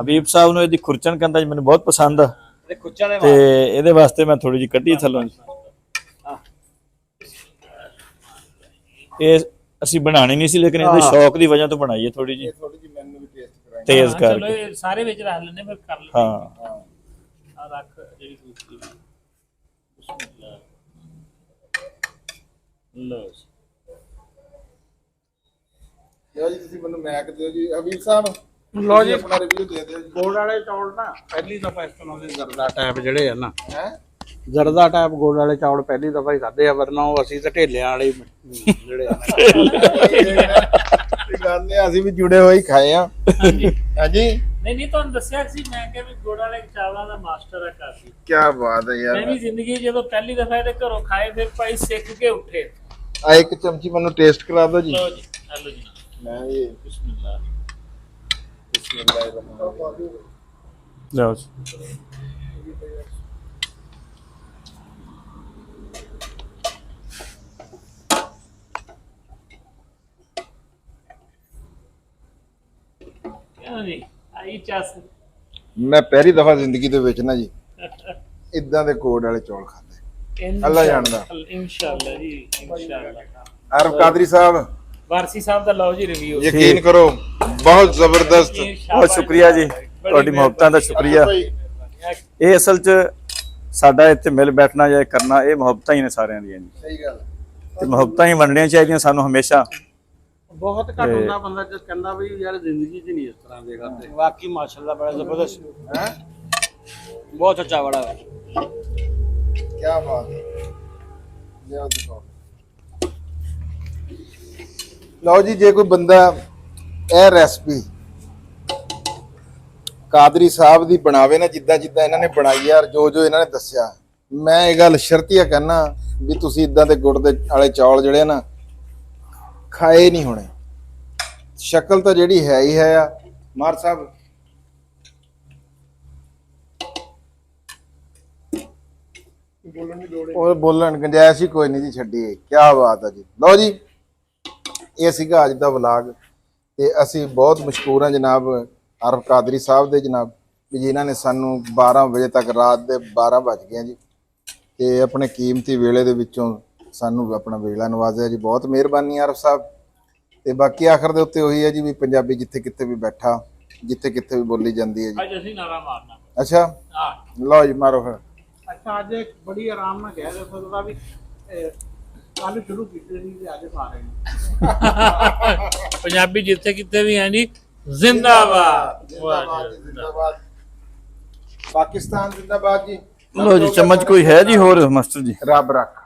ਹਬੀਬ ਸਾਹਿਬ ਨੂੰ ਇਹਦੀ ਖੁਰਚਣ ਕਹਿੰਦਾ ਜੀ ਮੈਨੂੰ ਬਹੁਤ ਪਸੰਦ ਆ, ਤੇ ਖੁੱਚਾਂ ਦੇ ਤੇ ਇਹਦੇ ਵਾਸਤੇ ਮੈਂ ਥੋੜੀ ਜੀ ਕੱਢੀ ਥੱਲੋਂ ਜੀ। ਇਹ ਅਸੀਂ ਬਣਾਣੀ ਨਹੀਂ ਸੀ, ਲੇਕਿਨ ਇਹਦੇ ਸ਼ੌਕ ਦੀ ਵਜ੍ਹਾ ਤੋਂ ਬਣਾਈ ਹੈ ਥੋੜੀ ਜੀ, ਥੋੜੀ ਜਿਹੀ ਮੈਨੂੰ ਵੀ ਟੇਸਟ ਕਰਾਈ। ਤੇਜ਼ ਚਲੋ ਕਰਕੇ। ਇਹ ਸਾਰੇ ਵਿੱਚ ਰੱਖ ਲੈਣੇ, ਫਿਰ ਕਰ ਲੈਂਦੇ ਹਾਂ ਆ। ਰੱਖ ਜਿਹੜੀ ਦੂਸਰੀ ਬਿਸਮਿਲ੍ਲਾ। ਲਓ ਜੀ, ਦਿਓ ਜੀ ਤੁਸੀਂ ਮੈਨੂੰ ਮੈਕ ਦਿਓ ਜੀ ਹਬੀਬ ਸਾਹਿਬ। ਲਓ ਜੀ, ਆਪਣਾ ਰਿਵਿਊ ਦੇ ਦਿਓ ਜੀ। ਗੁੜ ਵਾਲੇ ਚੌਲ ਨਾ ਪਹਿਲੀ ਦਫਾ ਇਸਤੇਮਾਲ ਦੇ ਜ਼ਰਦਾ ਟਾਈਪ ਜਿਹੜੇ ਆ ਨਾ, ਹੈ ਜ਼ਰਦਾ ਟਾਈਪ ਗੁੜ ਵਾਲੇ ਚੌਲ ਪਹਿਲੀ ਦਫਾ ਹੀ ਖਾਦੇ ਆ, ਵਰਨਾ ਉਹ ਅਸੀਂ ਤਾਂ ਢੇਲਿਆਂ ਵਾਲੇ ਜਿਹੜੇ ਆ ਇਹ ਗੱਲ ਨੇ ਅਸੀਂ ਵੀ ਜੁੜੇ ਹੋਏ ਹੀ ਖਾਏ ਆ। ਹਾਂਜੀ ਹਾਂਜੀ ਨਹੀਂ ਤੁਹਾਨੂੰ ਦੱਸਿਆ ਸੀ ਮੈਂ ਕਿ ਵੀ ਗੁੜ ਵਾਲੇ ਚਾਵਲਾਂ ਦਾ ਮਾਸਟਰ ਹੈ ਕਾਫੀ। ਕੀ ਬਾਤ ਹੈ ਮੈਂ ਯਾਰ। ਵੀ ਜ਼ਿੰਦਗੀ ਜਦੋਂ ਪਹਿਲੀ ਦਫਾ ਇਹਦੇ ਘਰੋਂ ਖਾਏ, ਫਿਰ ਭਾਈ ਸਿੱਖ ਕੇ ਉੱਠੇ। ਆ ਇੱਕ ਚਮਚੀ ਮੈਨੂੰ ਟੇਸਟ ਕਰਾ ਦਿਓ ਜੀ। ਲਓ ਜੀ, ਹਲੋ ਜੀ, ਮੈਂ ਇਹ ਬਿਸਮਿਲ੍ਲਾ। ਬਿਸਮਿਲ੍ਲਾਹਿਰਰਹਿਮਾਨਿਰਰਹੀਮ। ਲਓ ਜੀ ਕਿਉਂ ਜੀ, ਆਈ ਚੱਸ। ਮੈਂ ਪਹਿਲੀ ਦਫਾ ਜ਼ਿੰਦਗੀ ਦੇ ਵਿੱਚ ਨਾ ਜੀ ਇਦਾਂ ਦੇ ਕੋਡ ਵਾਲੇ ਚੌਲ ਖਾਦੇ। ਅੱਲਾ ਜਾਣਦਾ। ਇਨਸ਼ਾਅੱਲਾ ਜੀ ਇਨਸ਼ਾਅੱਲਾ। ਆਰਫ ਕਾਦਰੀ ਸਾਹਿਬ, ਵਾਰਸੀ ਸਾਹਿਬ ਦਾ ਲਓ ਜੀ ਰਿਵਿਊ। ਯਕੀਨ ਕਰੋ ਬਹੁਤ ਜ਼ਬਰਦਸਤ। ਬਹੁਤ ਸ਼ੁਕਰੀਆ ਜੀ, ਤੁਹਾਡੀ ਮੁਹੱਬਤਾਂ ਦਾ ਸ਼ੁਕਰੀਆ। ਇਹ ਅਸਲ 'ਚ ਸਾਡਾ ਇੱਥੇ ਮਿਲ ਬੈਠਣਾ ਜਾਂ ਕਰਨਾ, ਇਹ ਮੁਹੱਬਤਾਂ ਹੀ ਨੇ ਸਾਰਿਆਂ ਦੀਆਂ ਜੀ। ਸਹੀ ਗੱਲ। ਤੇ ਮੁਹੱਬਤਾਂ ਹੀ ਵੰਡਣੀਆਂ ਚਾਹੀਦੀਆਂ ਸਾਨੂੰ ਹਮੇਸ਼ਾ। ਬਹੁਤ ਘੱਟ ਹੁੰਦਾ ਬੰਦਾ ਜਿਸ ਕਹਿੰਦਾ ਵੀ ਯਾਰ ਜ਼ਿੰਦਗੀ 'ਚ ਨਹੀਂ ਇਸ ਤਰ੍ਹਾਂ ਦੇ ਕਰਦੇ। ਵਾਕਈ ਮਾਸ਼ਾਅੱਲਾ ਬੜਾ ਜ਼ਬਰਦਸਤ ਹੈ, ਬਹੁਤ ਅੱਛਾ ਬੜਾ ਹੈ। ਕੀ ਬਾਤ ਹੈ। ਲਿਆਓ ਦਿਖਾਓ। ਲਓ ਜੀ, ਜੇ ਕੋਈ ਬੰਦਾ ਇਹ ਰੈਸਪੀ ਕਾਦਰੀ ਸਾਹਿਬ ਦੀ ਬਣਾਵੇ ਨਾ, ਜਿੱਦਾਂ ਜਿੱਦਾਂ ਇਹਨਾਂ ਨੇ ਬਣਾਈ ਯਾਰ, ਜੋ ਜੋ ਇਹਨਾਂ ਨੇ ਦੱਸਿਆ, ਮੈਂ ਇਹ ਗੱਲ ਸ਼ਰਤੀਆ ਕਹਿਣਾ ਵੀ ਤੁਸੀਂ ਇਦਾਂ ਦੇ ਗੁੜ ਦੇ ਵਾਲੇ ਚੌਲ ਜਿਹੜੇ ਨਾ ਖਾਏ ਨਹੀਂ ਹੋਣੇ। ਸ਼ਕਲ ਤਾਂ ਜਿਹੜੀ ਹੈ ਹੀ ਹੈ ਆ। ਮਾਰ ਸਾਹਿਬ ਉਹ ਬੋਲਣ ਗੁੰਜਾਇਸ਼ ਹੀ ਕੋਈ ਨਹੀਂ ਜੀ ਛੱਡੀ। ਕੀ ਬਾਤ ਹੈ ਜੀ। ਲਓ ਜੀ, ਇਹ ਸੀਗਾ ਅੱਜ ਦਾ ਵਲੌਗ ਤੇ ਅਸੀਂ ਬਹੁਤ ਮਸ਼ਕੂਰ ਹਾਂ ਜਨਾਬ ਆਰਫ ਕਾਦਰੀ ਸਾਹਿਬ ਦੇ ਜਨਾਬ, ਵੀ ਜਿਨ੍ਹਾਂ ਨੇ ਸਾਨੂੰ 12 ਵਜੇ ਤੱਕ, ਰਾਤ ਦੇ 12 ਵੱਜ ਗਏ ਜੀ, ਤੇ ਆਪਣੇ ਕੀਮਤੀ ਵੇਲੇ ਦੇ ਵਿੱਚੋਂ ਸਾਨੂੰ ਆਪਣਾ ਵੇਲਾ ਨਵਾਜ਼ਿਆ ਜੀ। ਬਹੁਤ ਮਿਹਰਬਾਨੀ ਆਰਫ ਸਾਹਿਬ। ਤੇ ਬਾਕੀ ਆਖਰ ਦੇ ਉੱਤੇ ਉਹੀ ਹੈ ਜੀ ਵੀ ਪੰਜਾਬੀ ਜਿੱਥੇ ਕਿਤੇ ਵੀ ਬੈਠਾ, ਜਿੱਥੇ ਕਿਤੇ ਵੀ ਬੋਲੀ ਜਾਂਦੀ ਹੈ ਜੀ। ਅੱਜ ਅਸੀਂ ਨਾਰਾ ਮਾਰਨਾ। ਅੱਛਾ, ਹਾਂ ਲਓ ਜੀ ਮਾਰੋ ਫਿਰ। ਅੱਛਾ, ਅੱਜ ਬੜੀ ਆਰਾਮ ਨਾਲ ਕਹਿ ਸਕਦਾ ਵੀ ਕੱਲ ਸ਼ੁਰੂ ਕੀਤੇ ਸੀ ਤੇ ਅੱਜ ਖਾ ਰਹੇ ਨੇ। ਪੰਜਾਬੀ ਜਿੱਥੇ ਕਿਤੇ ਵੀ ਹੈ ਜੀ, ਜ਼ਿੰਦਾਬਾਦ। ਜ਼ਿੰਦਾਬਾਦ ਜੀ, ਜ਼ਿੰਦਾਬਾਦ। ਪਾਕਿਸਤਾਨ ਜ਼ਿੰਦਾਬਾਦ ਜੀ। ਲੋ ਜੀ, ਚਮਚ ਕੋਈ ਹੈ ਜੀ ਹੋਰ ਮਾਸਟਰ ਜੀ? ਰੱਬ ਰੱਖ।